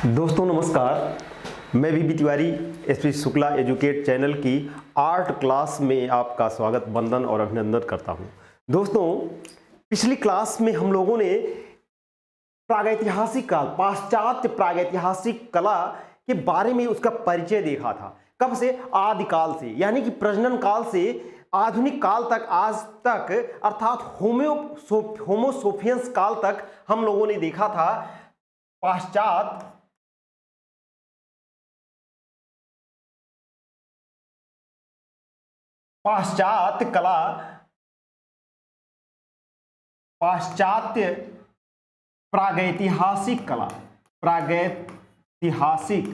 दोस्तों नमस्कार, मैं VB Tiwari SP Shukla educate channel की आर्ट क्लास में आपका स्वागत, वंदन और अभिनंदन करता हूं। दोस्तों पिछली क्लास में हम लोगों ने प्रागैतिहासिक काल, पाश्चात्य प्रागैतिहासिक कला के बारे में उसका परिचय देखा था। कब से? आदिकाल से, यानी कि प्रजनन काल से आधुनिक काल तक, आज तक, अर्थात होमो सेपियंस काल तक हम लोगों ने देखा था पाश्चात्य कला, पाश्चात्य प्रागैतिहासिक कला, प्रागैतिहासिक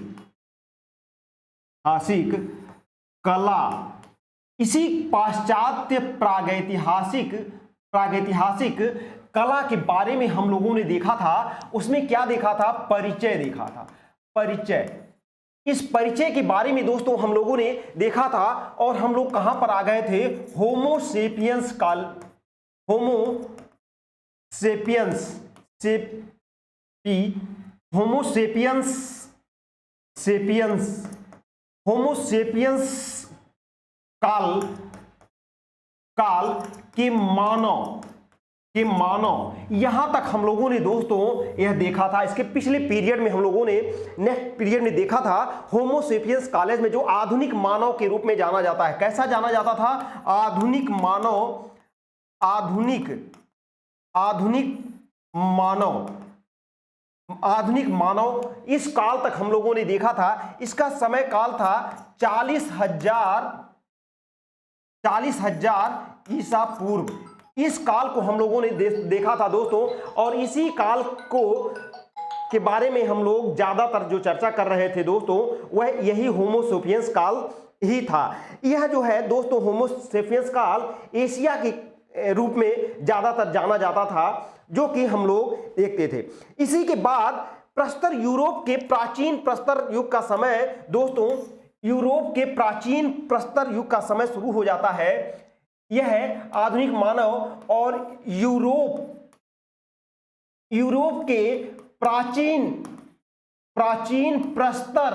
कला। इसी पाश्चात्य प्रागैतिहासिक कला के बारे में हम लोगों ने देखा था। उसमें क्या देखा था? परिचय देखा था। परिचय, इस परिचय के बारे में दोस्तों हम लोगों ने देखा था और हम लोग कहां पर आ गए थे? होमो सेपियंस काल, होमो सेपियंस काल के मानव यहां तक हम लोगों ने दोस्तों यह देखा था। इसके पिछले पीरियड में हम लोगों ने नेक्स्ट पीरियड में देखा था होमो सेपियंस काल में जो आधुनिक मानव के रूप में जाना जाता है। कैसा जाना जाता था? आधुनिक मानव। इस काल तक हम लोगों ने देखा था। इसका समय काल था 40,000 ईसा पूर्व। इस काल को हम लोगों ने देखा था दोस्तों, और इसी काल के बारे में हम लोग ज्यादातर जो चर्चा कर रहे थे दोस्तों, वह यही होमो सेपियंस काल ही था। यह जो है दोस्तों होमो सेपियंस काल एशिया के रूप में ज्यादातर जाना जाता था, जो कि हम लोग देखते थे। इसी के बाद प्रस्तर यूरोप के प्राचीन प्रस्तर युग का समय दोस्तों, यूरोप के प्राचीन प्रस्तर युग का समय शुरू हो जाता है। यह है आधुनिक मानव और यूरोप के प्राचीन प्रस्तर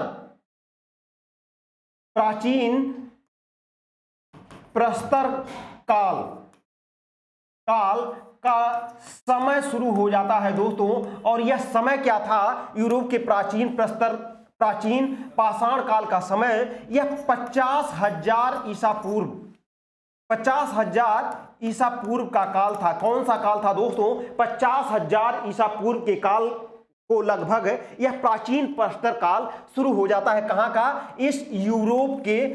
काल का समय शुरू हो जाता है दोस्तों। और यह समय क्या था? यूरोप के प्राचीन पाषाण काल का समय। यह 50,000 ईसा पूर्व, 50,000 ईसा पूर्व का काल था। कौन सा काल था दोस्तों? 50,000 ईसा पूर्व के काल को लगभग यह प्राचीन प्रस्तर काल शुरू हो जाता है। कहां का? इस यूरोप के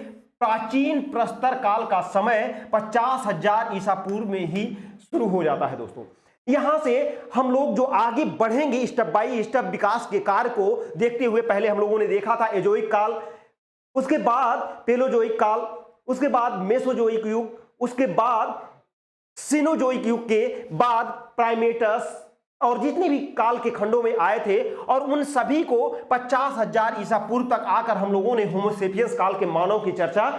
प्राचीन प्रस्तर काल का समय 50,000 ईसा पूर्व में ही शुरू हो जाता है दोस्तों। यहां से हम लोग जो आगे बढ़ेंगे स्टेप बाय स्टेप विकास के कार्य को देखते हुए, पहले हम लोगों ने देखा था एजोइक काल, उसके बाद पेलोजोइक काल, उसके बाद मेसोजोइक युग, उसके बाद सिनोजोइक युग के बाद प्राइमेटस, और जितने भी काल के खंडों में आए थे, और उन सभी को 50,000 ईसा पूर्व तक आकर हम लोगों ने होमो सेपियंस काल के मानव की चर्चा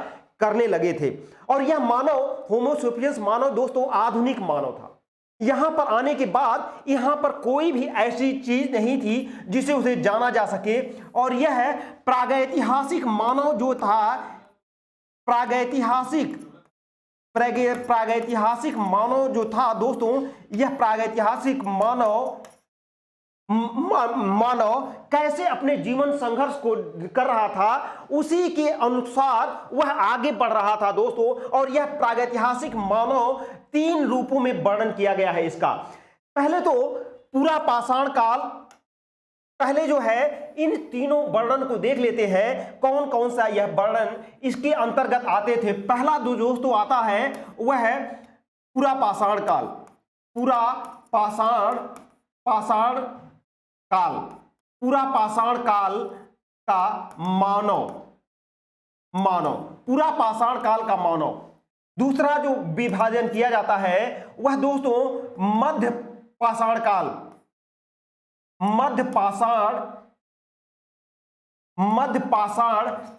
करने लगे थे। और यह मानव, होमो सेपियंस मानव दोस्तों आधुनिक मानव था। यहां पर आने के बाद यहां पर कोई भी ऐसी चीज नहीं थी जिसे उसे जाना जा सके। और यह प्रागैतिहासिक मानव जो था, प्रागैतिहासिक मानव जो था दोस्तों, यह प्रागैतिहासिक मानव कैसे अपने जीवन संघर्ष को कर रहा था, उसी के अनुसार वह आगे बढ़ रहा था दोस्तों। और यह प्रागैतिहासिक मानव 3 रूपों में वर्णन किया गया है इसका। पहले तो पूरा पाषाण काल, पहले जो है इन तीनों वर्णन को देख लेते हैं, कौन कौन सा यह वर्णन इसके अंतर्गत आते थे। पहला जो दोस्तों आता है वह है पूरा पाषाण काल। पूरा पाषाण काल का मानव, पूरा पाषाण काल का मानव। दूसरा जो विभाजन किया जाता है वह दोस्तों मध्य पाषाण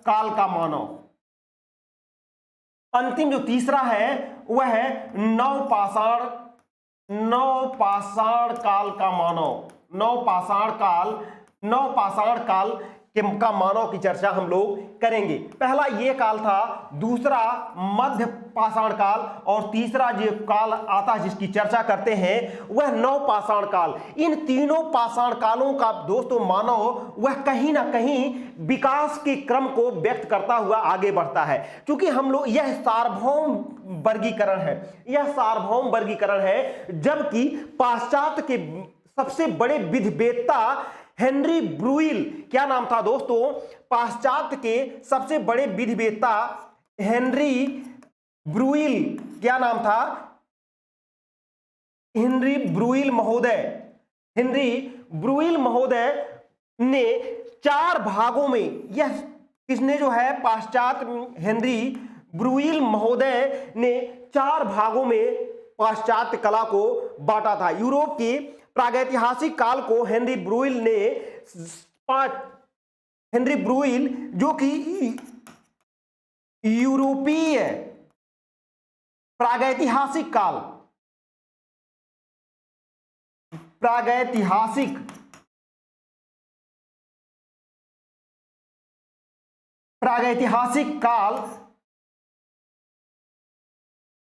काल का मानव। अंतिम जो तीसरा है वह है नव पाषाण काल का मानव। नवपाषाण काल का मानव की चर्चा हम लोग करेंगे। पहला ये काल था, दूसरा मध्य पाषाण काल और तीसरा जो काल आता है जिसकी चर्चा करते हैं वह नवपाषाण काल। इन तीनों पाषाण कालों का दोस्तों मानव वह कहीं ना कहीं विकास के क्रम को व्यक्त करता हुआ आगे बढ़ता है। क्योंकि हम लोग यह सार्वभौम वर्गीकरण है, जबकि पाश्चात्य के सबसे बड़े विधिवेत्ता हेनरी ब्रुइल, क्या नाम था दोस्तों, पाश्चात्य के सबसे बड़े विधिवेत्ता हेनरी ब्रुइल, क्या नाम था, हेनरी ब्रुइल महोदय ने 4 भागों में, यह किसने जो है पाश्चात्य हेनरी ब्रुइल महोदय ने 4 भागों में पाश्चात्य कला को बांटा था। यूरोप के प्रागैतिहासिक काल को हेनरी ब्रुइल जो कि यूरोपीय प्रागैतिहासिक काल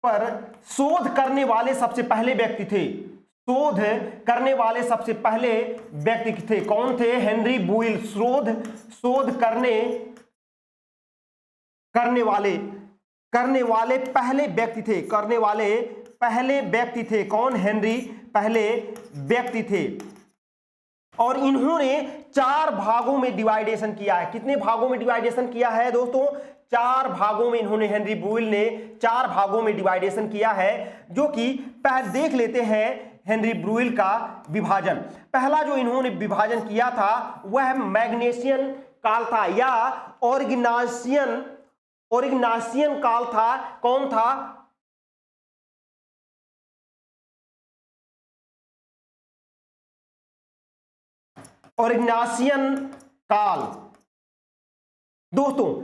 पर शोध करने वाले सबसे पहले व्यक्ति थे। कौन थे? हेनरी ब्रुइल। शोध करने वाले पहले व्यक्ति थे। कौन? हेनरी पहले व्यक्ति थे। और इन्होंने 4 भागों में डिवाइडेशन किया है। कितने भागों में डिवाइडेशन किया है दोस्तों? 4 भागों में इन्होंने, हेनरी ब्रुइल ने 4 भागों में डिवाइडेशन किया है, जो कि पहले देख लेते हैं हेनरी ब्रुइल का विभाजन। पहला जो इन्होंने विभाजन किया था वह मैग्नेशियन काल था या ओरिग्नाशियन काल था। कौन था? ओरिग्नाशियन काल। दोस्तों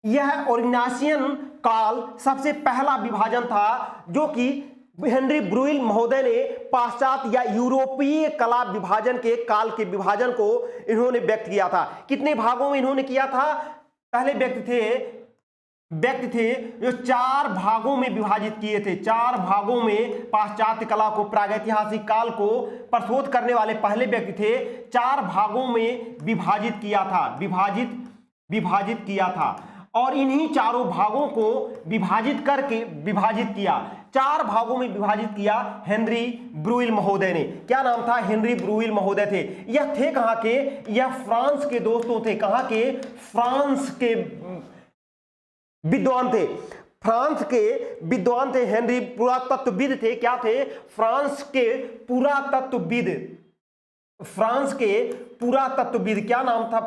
यह ओरिग्नाशियन काल सबसे पहला विभाजन था जो कि हेनरी ब्रुइल महोदय ने पाश्चात्य या यूरोपीय कला विभाजन के काल के विभाजन को इन्होंने व्यक्त किया था। कितने भागों में इन्होंने किया था? पहले व्यक्ति थे जो 4 भागों में विभाजित किए थे। 4 भागों में पाश्चात्य कला को, प्रागैतिहासिक काल को प्रशोध करने वाले पहले व्यक्ति थे। 4 भागों में विभाजित किया था और इन्हीं चारों भागों को विभाजित किया, 4 भागों में विभाजित किया हेनरी ब्रुइल महोदय ने। क्या नाम था? हेनरी ब्रुइल महोदय थे। यह थे कहां के? यह फ्रांस के दोस्तों थे। कहां के? फ्रांस के विद्वान थे। हेनरी पुरातत्वविद थे। क्या थे? फ्रांस के पुरातत्वविद। क्या नाम था?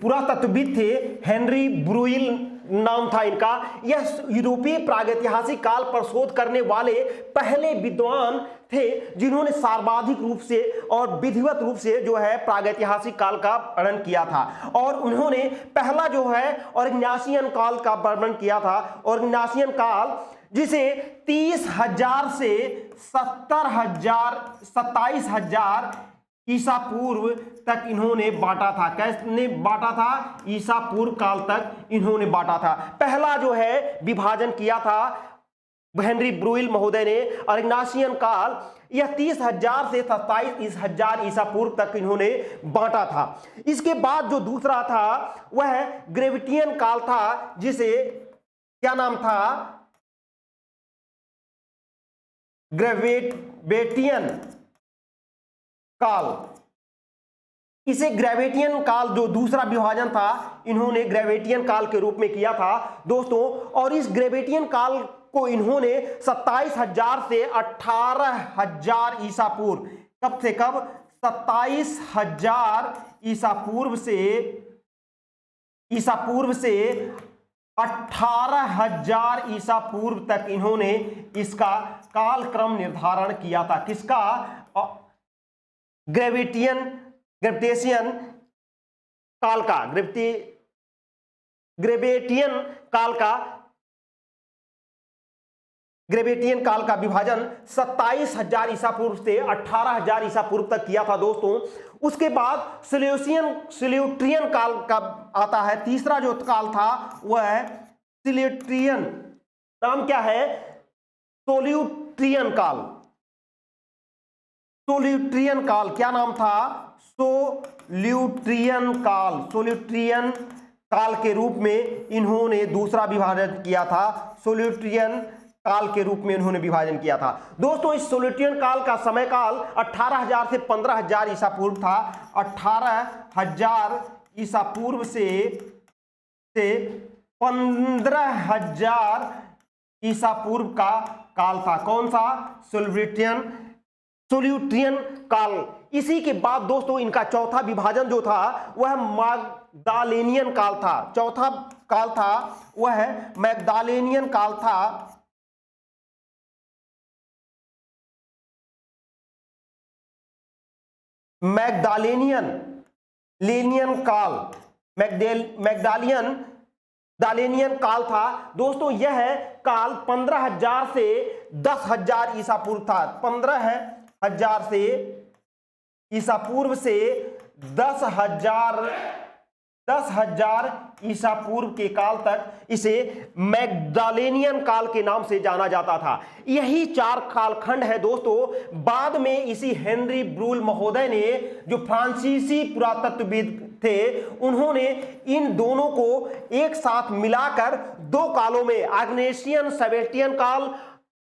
पुरातत्वविद थे। हेनरी ब्रुइल नाम था इनका। यह यूरोपीय प्रागैतिहासिक काल पर शोध करने वाले पहले विद्वान थे जिन्होंने सर्वाधिक रूप से और विधिवत रूप से जो है प्रागैतिहासिक काल का वर्णन किया था। और उन्होंने पहला जो है ओरिग्नाशियन काल का वर्णन किया था। ओरिग्नाशियन काल जिसे 30,000 से 27,000 ईसा पूर्व तक इन्होंने बांटा था। कैसे बांटा था? ईसा पूर्व काल तक इन्होंने बांटा था। पहला जो है विभाजन किया था हेनरी ब्रुइल महोदय ने, ओरिग्नाशियन काल, यह 30,000 से 27,000 ईसा पूर्व तक इन्होंने बांटा था। इसके बाद जो दूसरा था वह ग्रेविटियन काल था, जिसे क्या नाम था? ग्रेविटियन काल। इसे ग्रेविटियन काल, जो दूसरा विभाजन था, इन्होंने ग्रेविटियन काल के रूप में किया था दोस्तों। और इस ग्रेविटियन काल को इन्होंने 27,000 से 18,000 ईसा पूर्व, कब से कब? 27,000 ईसा पूर्व से 18,000 ईसा पूर्व तक इन्होंने इसका कालक्रम निर्धारण किया था। किसका? ग्रेविटियन काल का, ग्रेविटियन काल का ग्रेवेटियन काल का विभाजन 27,000 ईसा पूर्व से 18,000 ईसा पूर्व तक किया था दोस्तों। उसके बाद सिल्यूट्रियन काल का आता है। तीसरा जो काल था वह है सिल्यूट्रियन, नाम क्या है, सोल्यूट्रियन काल। सोल्यूट्रियन काल क्या नाम था, सोल्यूट्रियन काल। सोल्यूट्रियन काल के रूप में इन्होंने दूसरा विभाजन किया था। सोल्यूट्रियन काल के रूप में इन्होंने विभाजन किया था दोस्तों। इस सोल्यूट्रियन काल का समय काल 18,000 से 15,000 ईसा पूर्व था। 18,000 ईसा पूर्व से 15,000 ईसा पूर्व का काल था। कौन सा, सोल्यूट्रियन काल। इसी के बाद दोस्तों इनका चौथा विभाजन जो था वह मैग्दालेनियन काल था। चौथा काल था वह मैग्दालेनियन काल था। मैग्दालेनियन काल, मैग्दालेनियन काल था दोस्तों। यह काल 15,000 से 10,000 ईसा पूर्व था। 15,000 से ईसा पूर्व से 10,000 ईसा पूर्व के काल तक इसे मैग्दालेनियन काल के नाम से जाना जाता था। यही 4 कालखंड है दोस्तों। बाद में इसी हेनरी ब्रूल महोदय ने, जो फ्रांसीसी पुरातत्वविद थे, उन्होंने इन दोनों को एक साथ मिलाकर 2 कालों में आग्नेशियन सेवेल्टियन काल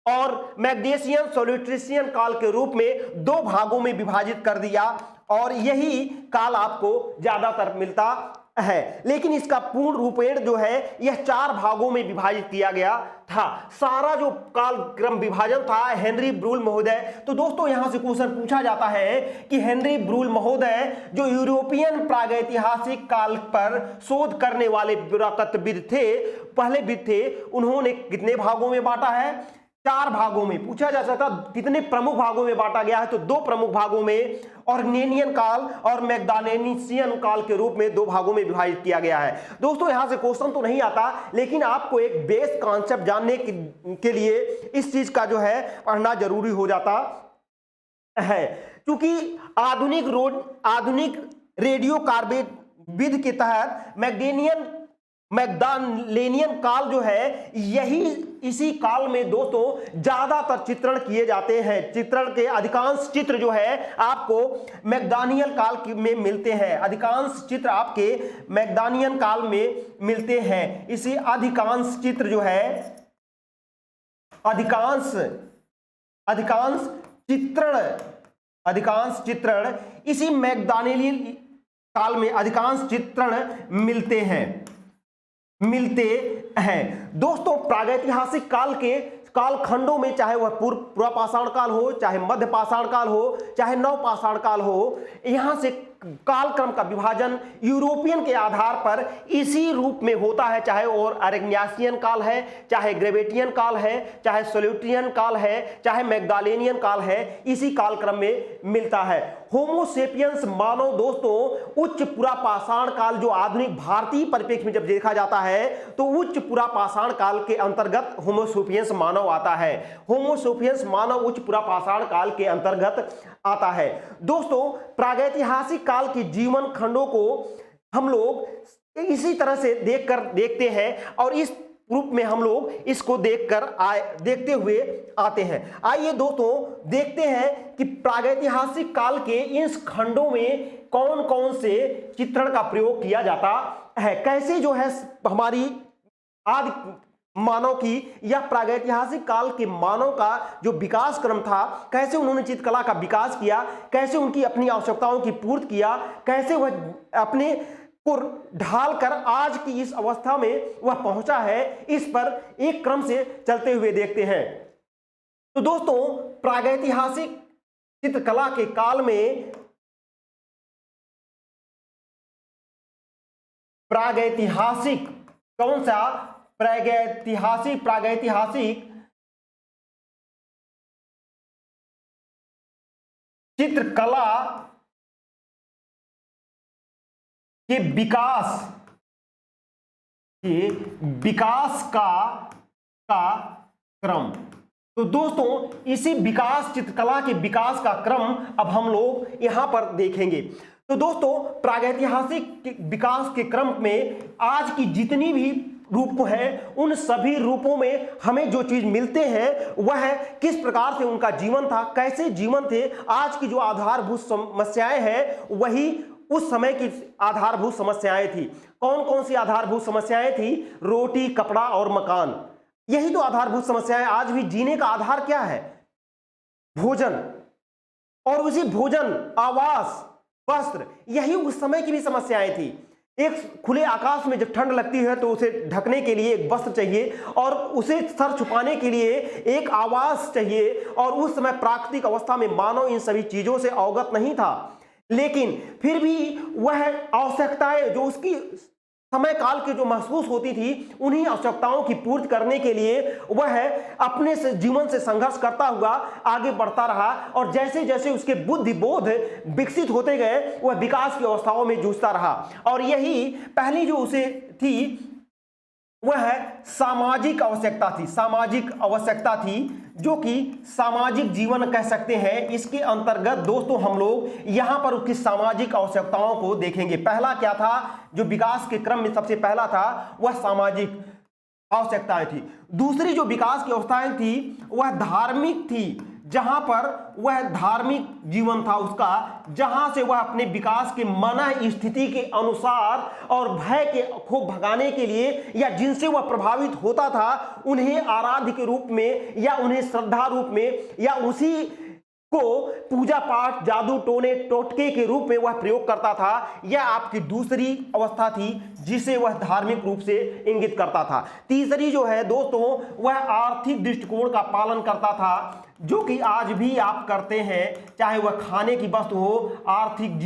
और मैग्नेशियन सोल्यूट्रिशियन काल के रूप में 2 भागों में विभाजित कर दिया और यही काल आपको ज्यादातर मिलता है। लेकिन इसका पूर्ण रूपेण जो है यह 4 भागों में विभाजित किया गया था। सारा जो काल क्रम विभाजन था हेनरी ब्रूल महोदय। तो दोस्तों यहां से क्वेश्चन पूछा जाता है कि हेनरी ब्रूल महोदय जो यूरोपियन प्रागैतिहासिक काल पर शोध करने वाले पुरातत्वविद थे, पहले विद थे, उन्होंने कितने भागों में बांटा है, 4 भागों में। पूछा जा सकता कितने प्रमुख भागों में बांटा गया है, तो 2 प्रमुख भागों में, ऑर्गनेनियन काल और मैग्दालेनियन काल के रूप में 2 भागों में विभाजित किया गया है। दोस्तों यहां से क्वेश्चन तो नहीं आता, लेकिन आपको एक बेस कॉन्सेप्ट जानने के लिए इस चीज का जो है पढ़ना जरूरी हो जाता है। क्योंकि आधुनिक रेडियो कार्बेट विधि के तहत मैग्दालेनियन काल जो है इसी काल में दोस्तों ज्यादातर चित्रण किए जाते हैं। चित्रण के अधिकांश चित्र जो है आपको मैग्दानियन काल में मिलते हैं। अधिकांश चित्र आपके मैग्दानियन काल में मिलते हैं। इसी अधिकांश चित्र जो है अधिकांश चित्रण इसी मैग्दानियन काल में अधिकांश चित्रण मिलते हैं दोस्तों। प्रागैतिहासिक काल के कालखंडों में, चाहे वह पूर्व पाषाण काल हो, चाहे मध्य पाषाण काल हो, चाहे नव पाषाण काल हो, यहां से कालक्रम का विभाजन यूरोपियन के आधार पर इसी रूप में होता है। चाहे और आर्गनेशियन काल है, चाहे ग्रेवेटियन काल है, चाहे सोल्यूट्रियन काल है, चाहे मैग्दालेनियन काल है, इसी कालक्रम में मिलता है। होमोसेपियंस मानव दोस्तों उच्च पुरापाषाण काल, जो आधुनिक भारतीय परिप्रेक्ष्य में जब देखा जाता है तो उच्च पुरापाषाण काल के अंतर्गत होमोसेपियंस मानव आता है। होमोसेपियंस मानव उच्च पुरापाषाण काल के अंतर्गत आता है। दोस्तों प्रागैतिहासिक काल के जीवन खंडों को हम लोग इसी तरह से देखते हैं और इस रूप में हम लोग इसको देखते हुए आते हैं। आइए दोस्तों देखते हैं कि प्रागैतिहासिक काल के इस खंडों में कौन कौन से चित्रण का प्रयोग किया जाता है, कैसे जो है हमारी आदि मानव की या प्रागैतिहासिक काल के मानव का जो विकास क्रम था, कैसे उन्होंने चित्रकला का विकास किया, कैसे उनकी अपनी आवश्यकताओं की पूर्ति किया, कैसे वह अपने को ढालकर आज की इस अवस्था में वह पहुंचा है, इस पर एक क्रम से चलते हुए देखते हैं। तो दोस्तों प्रागैतिहासिक चित्रकला के काल में प्रागैतिहासिक कौन सा प्रागैतिहासिक चित्रकला के विकास का क्रम तो दोस्तों इसी विकास, चित्रकला के विकास का क्रम अब हम लोग यहां पर देखेंगे। तो दोस्तों प्रागैतिहासिक विकास के क्रम में आज की जितनी भी रूप है, उन सभी रूपों में हमें जो चीज मिलते हैं वह है किस प्रकार से उनका जीवन था, कैसे जीवन थे। आज की जो आधारभूत समस्याएं हैं वही उस समय की आधारभूत समस्याएं थी। कौन कौन सी आधारभूत समस्याएं थी? रोटी, कपड़ा और मकान, यही तो आधारभूत समस्याएं। आज भी जीने का आधार क्या है? भोजन, और उसी भोजन, आवास, वस्त्र, यही उस समय की भी समस्याएं थी। एक खुले आकाश में जब ठंड लगती है तो उसे ढकने के लिए एक वस्त्र चाहिए और उसे सर छुपाने के लिए एक आवास चाहिए। और उस समय प्राकृतिक अवस्था में मानव इन सभी चीजों से अवगत नहीं था, लेकिन फिर भी वह आवश्यकताएं जो उसकी समय काल के जो महसूस होती थी, उन्हीं आवश्यकताओं की पूर्ति करने के लिए वह अपने से जीवन से संघर्ष करता हुआ आगे बढ़ता रहा। और जैसे जैसे उसके बुद्धि बोध विकसित होते गए, वह विकास की अवस्थाओं में जूझता रहा। और यही पहली जो उसे थी वह सामाजिक आवश्यकता थी। सामाजिक आवश्यकता थी जो कि सामाजिक जीवन कह सकते हैं। इसके अंतर्गत दोस्तों हम लोग यहां पर उसकी सामाजिक आवश्यकताओं को देखेंगे। पहला क्या था जो विकास के क्रम में सबसे पहला था, वह सामाजिक आवश्यकताएं थी। दूसरी जो विकास की अवस्थाएं थी वह धार्मिक थी, जहां पर वह धार्मिक जीवन था उसका, जहां से वह अपने विकास के मन स्थिति के अनुसार और भय के को भगाने के लिए या जिनसे वह प्रभावित होता था उन्हें आराध्य के रूप में या उन्हें श्रद्धा रूप में या उसी को पूजा पाठ, जादू टोने टोटके के रूप में वह प्रयोग करता था। यह आपकी दूसरी अवस्था थी जिसे वह धार्मिक रूप से इंगित करता था। तीसरी जो है दोस्तों वह आर्थिक दृष्टिकोण का पालन करता था, जो कि आज भी आप करते हैं, चाहे वह खाने की वस्तु हो, आर्थिक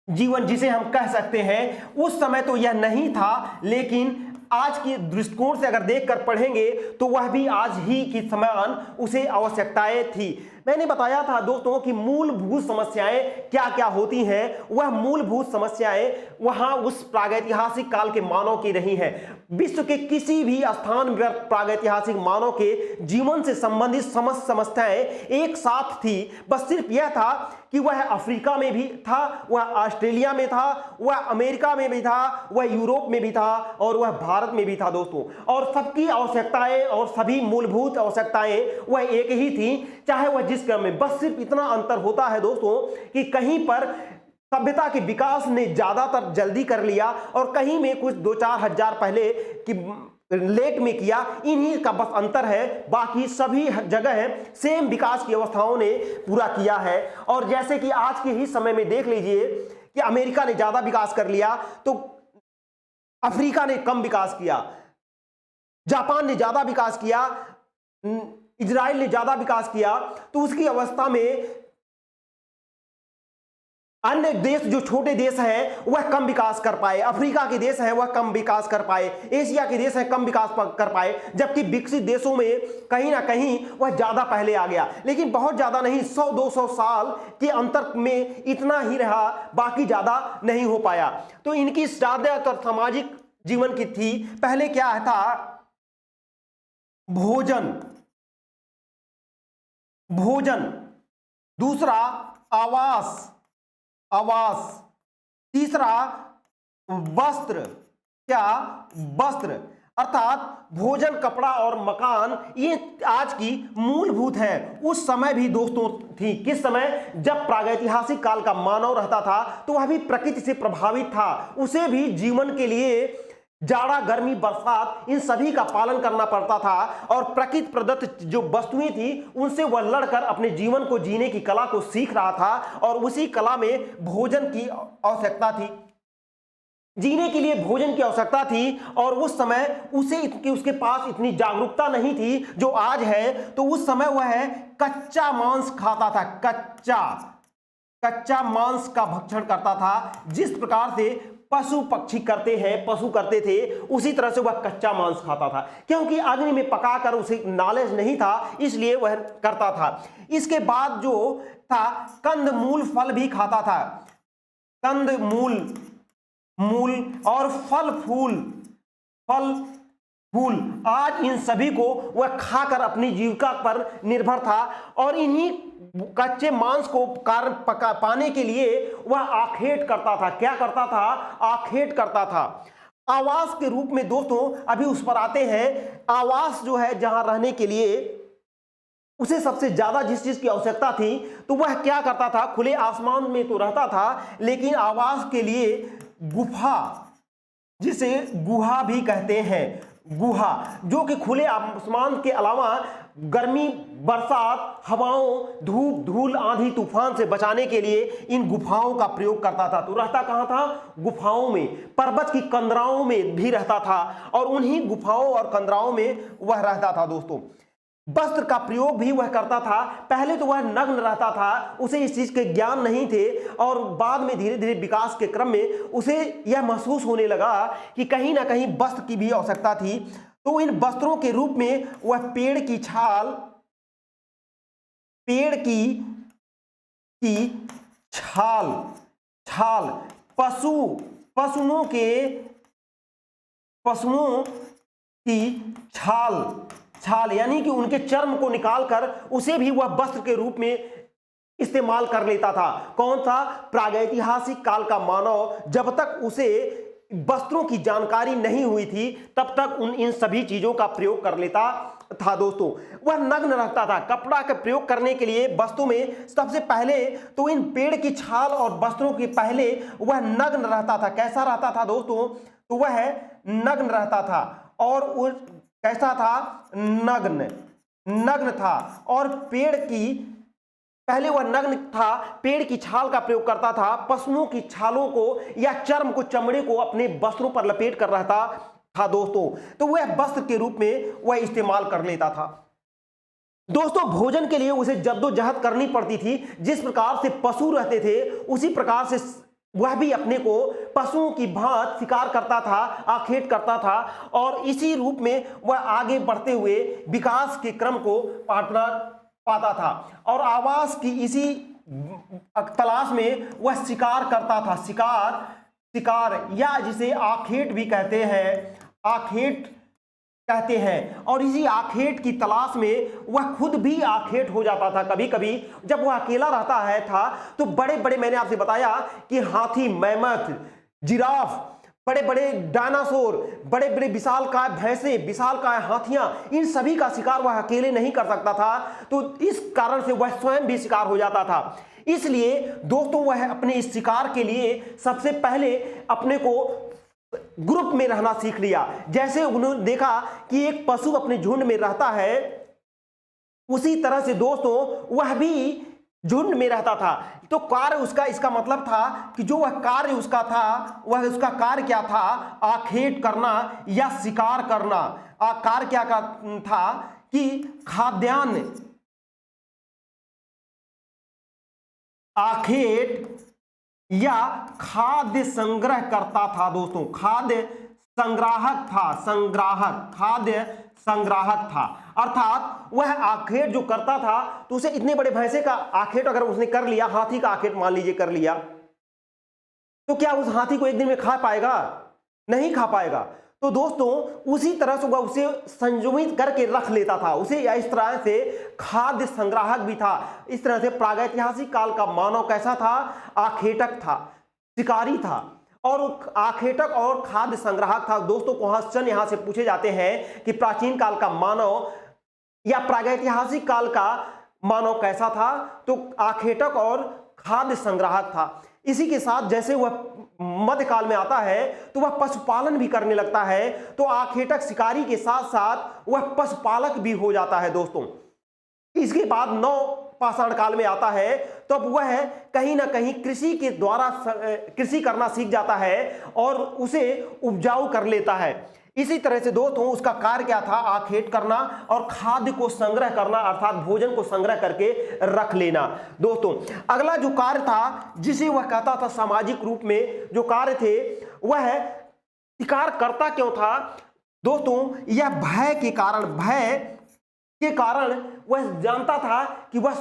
जीवन जिसे हम कह सकते हैं। उस समय तो यह नहीं था, लेकिन आज के दृष्टिकोण से अगर देखकर पढ़ेंगे तो वह भी आज ही की समान उसे आवश्यकताएं थी। मैंने बताया था दोस्तों कि मूलभूत समस्याएं क्या क्या होती हैं। वह मूलभूत समस्याएं वहां उस प्रागैतिहासिक काल के मानव की रही हैं। विश्व के किसी भी स्थान पर प्रागैतिहासिक मानव के जीवन से संबंधित समस्त समस्याएं एक साथ थी। बस सिर्फ यह था कि वह अफ्रीका में भी था, वह ऑस्ट्रेलिया में था, वह अमेरिका में भी था, वह यूरोप में भी था और वह भारत में भी था दोस्तों। और सबकी आवश्यकताएं और सभी मूलभूत आवश्यकताएं वह एक ही थी, चाहे वह जिस क्रम में। बस सिर्फ इतना अंतर होता है दोस्तों कि कहीं पर सभ्यता के विकास ने ज्यादातर जल्दी कर लिया और कहीं में कुछ 2-4 हजार पहले की लेट में किया। इन्हीं का बस अंतर है, बाकी सभी जगह सेम विकास की अवस्थाओं ने पूरा किया है। और जैसे कि आज के ही समय में देख लीजिए कि अमेरिका ने ज्यादा विकास कर लिया तो अफ्रीका ने कम विकास किया, जापान ने ज्यादा विकास किया, इजराइल ने ज्यादा विकास किया। तो उसकी अवस्था में अन्य देश जो छोटे देश हैं वह कम विकास कर पाए, अफ्रीका के देश हैं वह कम विकास कर पाए, एशिया के देश हैं कम विकास कर पाए, जबकि विकसित देशों में कहीं ना कहीं वह ज्यादा पहले आ गया। लेकिन बहुत ज्यादा नहीं, 100-200 साल के अंतर में इतना ही रहा, बाकी ज्यादा नहीं हो पाया। तो इनकी ज्यादातर सामाजिक जीवन की थी। पहले क्या था? भोजन, दूसरा आवास, तीसरा वस्त्र, क्या? वस्त्र, अर्थात भोजन, कपड़ा और मकान, ये आज की मूलभूत है। उस समय भी दोस्तों थी। किस समय? जब प्रागैतिहासिक काल का मानव रहता था तो वह भी प्रकृति से प्रभावित था, उसे भी जीवन के लिए जाड़ा, गर्मी, बरसात, इन सभी का पालन करना पड़ता था। और प्रकृति प्रदत्त जो वस्तुएं थी उनसे वह लड़कर अपने जीवन को जीने की कला को सीख रहा था। और उसी कला में भोजन की आवश्यकता थी, जीने के लिए भोजन की आवश्यकता थी। और उस समय उसके पास इतनी जागरूकता नहीं थी जो आज है। तो उस समय वह कच्चा मांस खाता था, कच्चा मांस का भक्षण करता था। जिस प्रकार से पशु पक्षी करते हैं, पशु करते थे, उसी तरह से वह कच्चा मांस खाता था, क्योंकि अग्नि में पकाकर उसे नॉलेज नहीं था, इसलिए वह करता था। इसके बाद जो था कंदमूल, फल भी खाता था, कंदमूल, मूल और फल फूल, आज इन सभी को वह खाकर अपनी जीविका पर निर्भर था और इन्हीं कच्चे मांस को पाने के लिए वह आखेट करता था। क्या करता था? आखेट करता था। आवास के रूप में दोस्तों अभी उस पर आते हैं। आवास जो है, जहां रहने के लिए उसे सबसे ज्यादा जिस चीज की आवश्यकता थी, तो वह क्या करता था? खुले आसमान में तो रहता था, लेकिन आवास के लिए गुफा, जिसे गुहा भी कहते हैं, गुहा, जो कि खुले आसमान के अलावा गर्मी, बरसात, हवाओं, धूप, धूल, आंधी, तूफान से बचाने के लिए इन गुफाओं का प्रयोग करता था। तो रहता कहां था? गुफाओं में, पर्वत की कंदराओं में भी रहता था और उन्हीं गुफाओं और कंदराओं में वह रहता था। दोस्तों, वस्त्र का प्रयोग भी वह करता था। पहले तो वह नग्न रहता था, उसे इस चीज के ज्ञान नहीं थे और बाद में धीरे धीरे विकास के क्रम में उसे यह महसूस होने लगा कि कहीं ना कहीं वस्त्र की भी आवश्यकता थी। तो इन वस्त्रों के रूप में वह पेड़ की छाल, पेड़ की छाल, छाल, पशुओं की छाल यानी कि उनके चर्म को निकालकर उसे भी वह वस्त्र के रूप में इस्तेमाल कर लेता था। कौन था? प्रागैतिहासिक काल का मानव, जब तक उसे वस्त्रों की जानकारी नहीं हुई थी तब तक इन सभी चीजों का प्रयोग कर लेता था। दोस्तों, वह नग्न रहता था। कपड़ा का प्रयोग करने के लिए वस्तु में सबसे पहले तो इन पेड़ की छाल और वस्त्रों के पहले वह नग्न रहता था। कैसा रहता था दोस्तों? तो वह नग्न रहता था और कैसा था? नग्न था और पहले वह नग्न था, पेड़ की छाल का प्रयोग करता था, पशुओं की छालों को या चर्म को, चमड़े को अपने वस्त्रों पर लपेट कर रहता था। दोस्तों, तो वह वस्त्र के रूप में वह इस्तेमाल कर लेता था। दोस्तों, भोजन के लिए उसे जद्दोजहद करनी पड़ती थी। जिस प्रकार से पशु रहते थे उसी प्रकार से वह भी अपने को पशुओं की भांति शिकार करता था, आखेट करता था और इसी रूप में वह आगे बढ़ते हुए विकास के क्रम को पाता था और आवास की इसी तलाश में वह शिकार करता था। शिकार या जिसे आखेट भी कहते हैं, आखेट कहते हैं। और इसी आखेट की तलाश में वह खुद भी आखेट हो जाता था। कभी कभी जब वह अकेला रहता था तो बड़े बड़े, मैंने आपसे बताया कि हाथी, मैमथ, जिराफ, बड़े बड़े डायनासोर, बड़े बड़े विशालकाय भैंसे, विशालकाय हाथियां, इन सभी का शिकार वह अकेले नहीं कर सकता था। तो इस कारण से वह स्वयं भी शिकार हो जाता था। इसलिए दोस्तों, वह अपने इस शिकार के लिए सबसे पहले अपने को ग्रुप में रहना सीख लिया। जैसे उन्होंने देखा कि एक पशु अपने झुंड में रहता है, उसी तरह से दोस्तों वह भी झुंड में रहता था। तो कार्य उसका, इसका मतलब था कि जो वह कार्य उसका था, वह उसका कार्य क्या था? आखेट करना या शिकार करना। कार्य क्या था कि खाद्यान्न, आखेट या खाद्य संग्रह करता था। दोस्तों, खाद्य संग्राहक था। अर्थात वह आखेट जो करता था तो उसे इतने बड़े भैंसे का आखेट अगर उसने कर लिया, हाथी का आखेट मान लीजिए कर लिया, तो क्या उस हाथी को एक दिन में खा पाएगा? नहीं खा पाएगा। तो दोस्तों, उसी तरह से वह उसे संजमित करके रख लेता था। उसे इस तरह से खाद्य संग्राहक भी था। इस तरह से प्रागैतिहासिक काल का मानव कैसा था? आखेटक था, शिकारी था और आखेटक और खाद्य संग्राहक था। दोस्तों, क्वेश्चन यहां से पूछे जाते हैं कि प्राचीन काल का मानव या प्रागैतिहासिक काल का मानव कैसा था? तो आखेटक और खाद्य संग्राहक था। इसी के साथ जैसे वह मध्यकाल में आता है तो वह पशुपालन भी करने लगता है। तो आखेटक शिकारी के साथ साथ वह पशुपालक भी हो जाता है। दोस्तों, इसके बाद नव पाषाण काल में आता है तो अब वह कहीं ना कहीं कृषि के द्वारा कृषि करना सीख जाता है और उसे उपजाऊ कर लेता है। इसी तरह से दोस्तों, उसका कार्य क्या था? आखेट करना और खाद्य को संग्रह करना, अर्थात भोजन को संग्रह करके रख लेना। दोस्तों, अगला जो कार्य था जिसे वह कहता था सामाजिक रूप में जो कार्य थे, वह शिकार करता क्यों था? दोस्तों, यह भय के कारण वह जानता था कि वह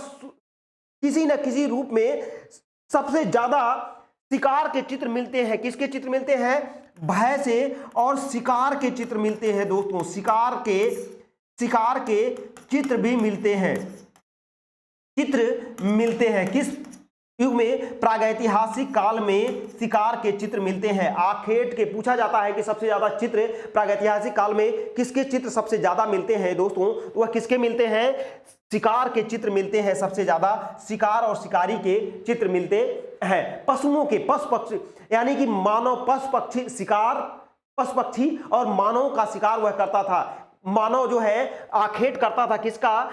किसी न किसी रूप में सबसे ज्यादा शिकार के चित्र मिलते हैं। किसके चित्र मिलते हैं? भय से और शिकार के चित्र मिलते हैं दोस्तों। शिकार के चित्र भी मिलते हैं, चित्र मिलते हैं। किस युग में? प्रागैतिहासिक काल में शिकार के चित्र मिलते हैं। आखेट के पूछा जाता है कि सबसे ज्यादा चित्र प्रागैतिहासिक काल में किसके चित्र सबसे ज्यादा मिलते हैं दोस्तों? तो वह किसके मिलते हैं? शिकार के चित्र मिलते हैं सबसे ज्यादा। शिकार और शिकारी के चित्र मिलते हैं। पशुओं के, पशु पक्षी यानी कि मानव, पशु पक्षी शिकार, पशु पक्षी और मानव का शिकार वह करता था। मानव जो है आखेट करता था किसका?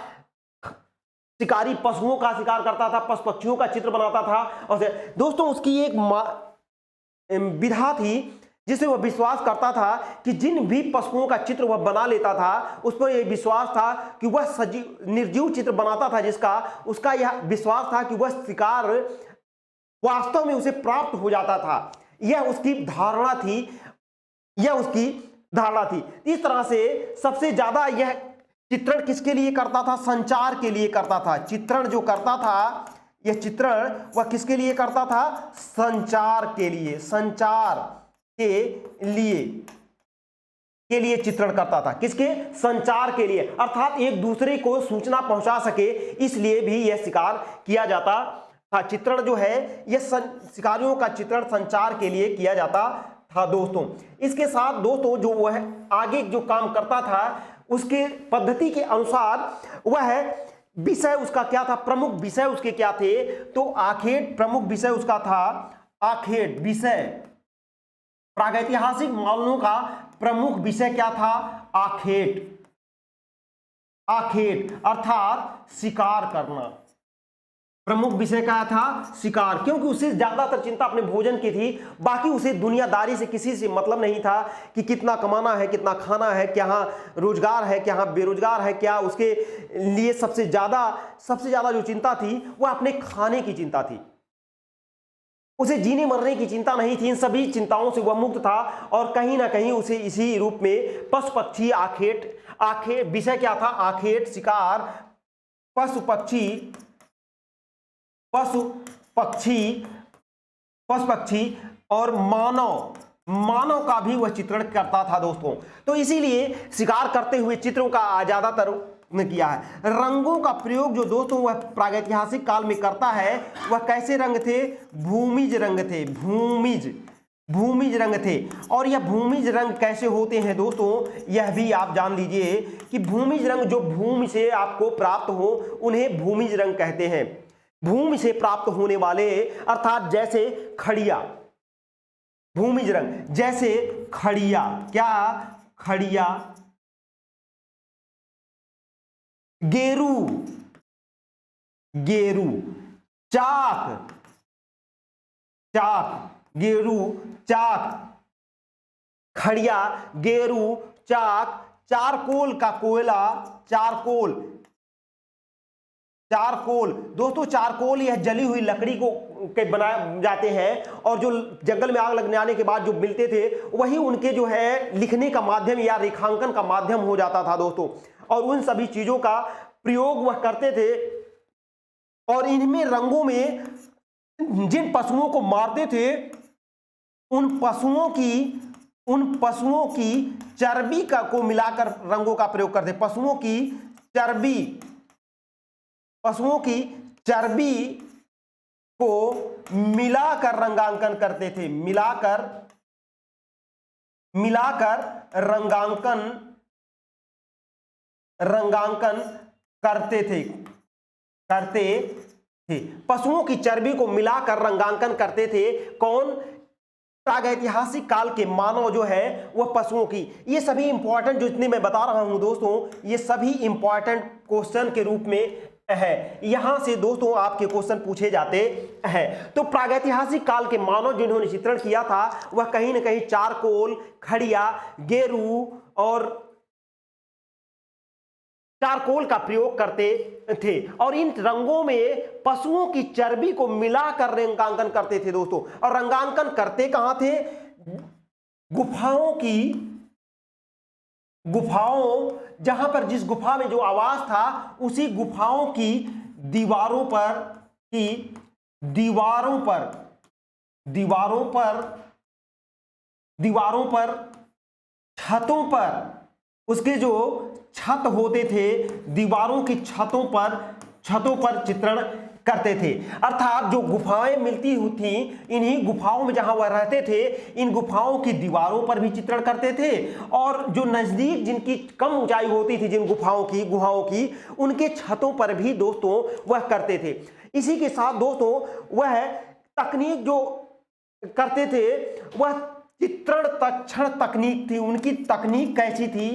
शिकारी पशुओं का शिकार करता था, पशु पक्षियों का चित्र बनाता था। और दोस्तों उसकी एक विधा थी जिससे वह विश्वास करता था कि जिन भी पशुओं का चित्र वह बना लेता था उस पर यह विश्वास था कि वह सजीव निर्जीव चित्र बनाता था, जिसका उसका यह विश्वास था कि वह शिकार वास्तव में उसे प्राप्त हो जाता था। यह उसकी धारणा थी, यह उसकी धारणा थी। इस तरह से सबसे ज्यादा यह चित्रण किसके लिए करता था? संचार के लिए करता था। चित्रण जो करता था, यह चित्रण वह किसके लिए करता था? संचार के लिए, संचार के लिए चित्रण करता था। किसके? संचार के लिए, अर्थात एक दूसरे को सूचना पहुंचा सके, इसलिए भी यह शिकार किया जाता था। चित्रण जो है यह शिकारियों का चित्रण संचार के लिए किया जाता था दोस्तों। इसके साथ दोस्तों जो वह आगे जो काम करता था उसके पद्धति के अनुसार वह विषय उसका क्या था? प्रमुख विषय उसके क्या थे? तो आखेट प्रमुख विषय उसका था। आखेट विषय, प्रागैतिहासिक मामलों का प्रमुख विषय क्या था? आखेट। आखेट अर्थात शिकार करना। प्रमुख विषय क्या था? शिकार, क्योंकि उसे ज्यादातर चिंता अपने भोजन की थी। बाकी उसे दुनियादारी से किसी से मतलब नहीं था कि कितना कमाना है, कितना खाना है, क्या रोजगार है, क्या बेरोजगार है, क्या उसके लिए सबसे ज्यादा जो चिंता थी वह अपने खाने की चिंता थी। उसे जीने मरने की चिंता नहीं थी। इन सभी चिंताओं से वह मुक्त था और कहीं ना कहीं उसे इसी रूप में पशु पक्षी, आखेट विषय क्या था? आखेट, शिकार, पशु पक्षी और मानव का भी वह चित्रण करता था दोस्तों। तो इसीलिए शिकार करते हुए चित्रों का ज्यादातर ने किया है। रंगों का प्रयोग जो दोस्तों वह प्रागैतिहासिक काल में करता है वह कैसे रंग थे? भूमिज रंग थे। भूमिज रंग थे। और यह भूमिज रंग कैसे होते हैं दोस्तों? यह भी आप जान लीजिए कि भूमिज रंग जो भूमि से आपको प्राप्त हो उन्हें भूमिज रंग कहते हैं। भूमि से प्राप्त होने वाले, अर्थात जैसे खड़िया, भूमिज रंग जैसे खड़िया, क्या? खड़िया, गेरू, चाक, गेरू, चाक, खड़िया, गेरू, चाक, चारकोल का कोयला, चारकोल दोस्तों, चारकोल यह जली हुई लकड़ी को के बनाए जाते हैं और जो जंगल में आग लगने आने के बाद जो मिलते थे वही उनके जो है लिखने का माध्यम या रेखांकन का माध्यम हो जाता था दोस्तों। और उन सभी चीजों का प्रयोग वह करते थे। और इनमें रंगों में जिन पशुओं को मारते थे उन पशुओं की चर्बी को मिलाकर रंगों का प्रयोग करते। पशुओं की चर्बी को मिलाकर रंगांकन करते थे। मिलाकर रंगांकन करते थे। पशुओं की चर्बी को मिलाकर रंगांकन करते थे। कौन? प्रागैतिहासिक काल के मानव जो है वह पशुओं की। ये सभी इंपॉर्टेंट जो इतने मैं बता रहा हूं दोस्तों, ये सभी इंपॉर्टेंट क्वेश्चन के रूप में है। यहां से दोस्तों आपके क्वेश्चन पूछे जाते हैं। तो प्रागैतिहासिक काल के मानव जिन्होंने चित्रण किया था वह कहीं ना कहीं चारकोल, खड़िया, गेरू और चारकोल का प्रयोग करते थे। और इन रंगों में पशुओं की चर्बी को मिलाकर रंगांकन करते थे दोस्तों। और रंगांकन करते कहां थे? गुफाओं, जहां पर जिस गुफा में जो आवास था उसी गुफाओं की दीवारों पर दीवारों पर छतों पर, उसके जो छत होते थे, दीवारों की छतों पर चित्रण करते थे। अर्थात जो गुफाएं मिलती थी, इन्हीं गुफाओं में जहां वह रहते थे, इन गुफाओं की दीवारों पर भी चित्रण करते थे, और जो नजदीक जिनकी कम ऊंचाई होती थी जिन गुफाओं की उनके छतों पर भी दोस्तों वह करते थे। इसी के साथ दोस्तों वह तकनीक जो करते थे वह चित्रण तक्षण तकनीक थी। उनकी तकनीक कैसी थी?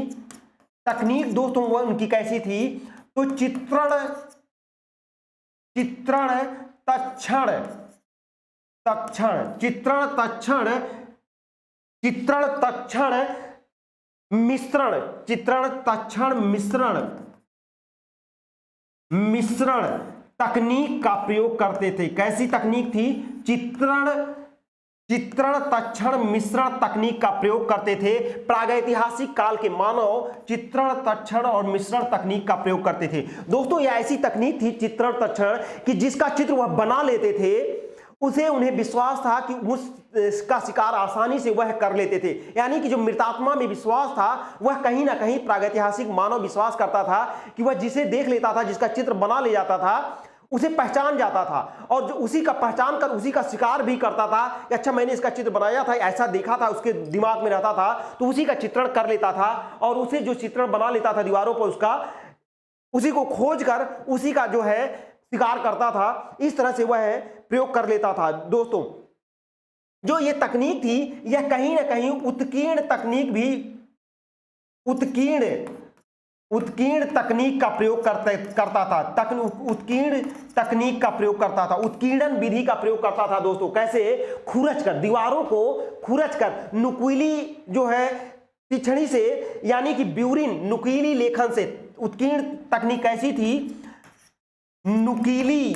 तकनीक दोस्तों वह उनकी कैसी थी? तो चित्रण मिश्रण तकनीक का प्रयोग करते थे। कैसी तकनीक थी? चित्रण तक्षण मिश्रण तकनीक का प्रयोग करते थे। प्रागैतिहासिक काल के मानव चित्रण तक्षण और मिश्रण तकनीक का प्रयोग करते थे। दोस्तों यह ऐसी तकनीक थी चित्रण तक्षण कि जिसका चित्र वह बना लेते थे, उसे उन्हें विश्वास था कि उसका शिकार आसानी से वह कर लेते थे। यानी कि जो मृतात्मा में विश्वास था वह कहीं ना कहीं प्रागैतिहासिक मानव विश्वास करता था कि वह जिसे देख लेता था, जिसका चित्र बना ले जाता था, उसे पहचान जाता था, और जो उसी का पहचान कर उसी का शिकार भी करता था कि अच्छा मैंने इसका चित्र बनाया था, ऐसा देखा था, उसके दिमाग में रहता था, तो उसी का चित्रण कर लेता था, और उसे जो चित्रण बना लेता था दीवारों पर उसका, उसी को खोज कर उसी का जो है शिकार करता था। इस तरह से वह प्रयोग कर लेता था। दोस्तों जो ये तकनीक थी यह कहीं ना कहीं उत्कीर्ण तकनीक का प्रयोग करता था। उत्कीर्ण तकनीक का प्रयोग करता था, उत्कीर्णन विधि का प्रयोग करता था। दोस्तों कैसे? खुरच कर, दीवारों को खुरच कर, नुकीली जो है तीक्ष्णी से, यानी कि ब्यूरिन नुकीली लेखन से। उत्कीर्ण तकनीक कैसी थी? नुकीली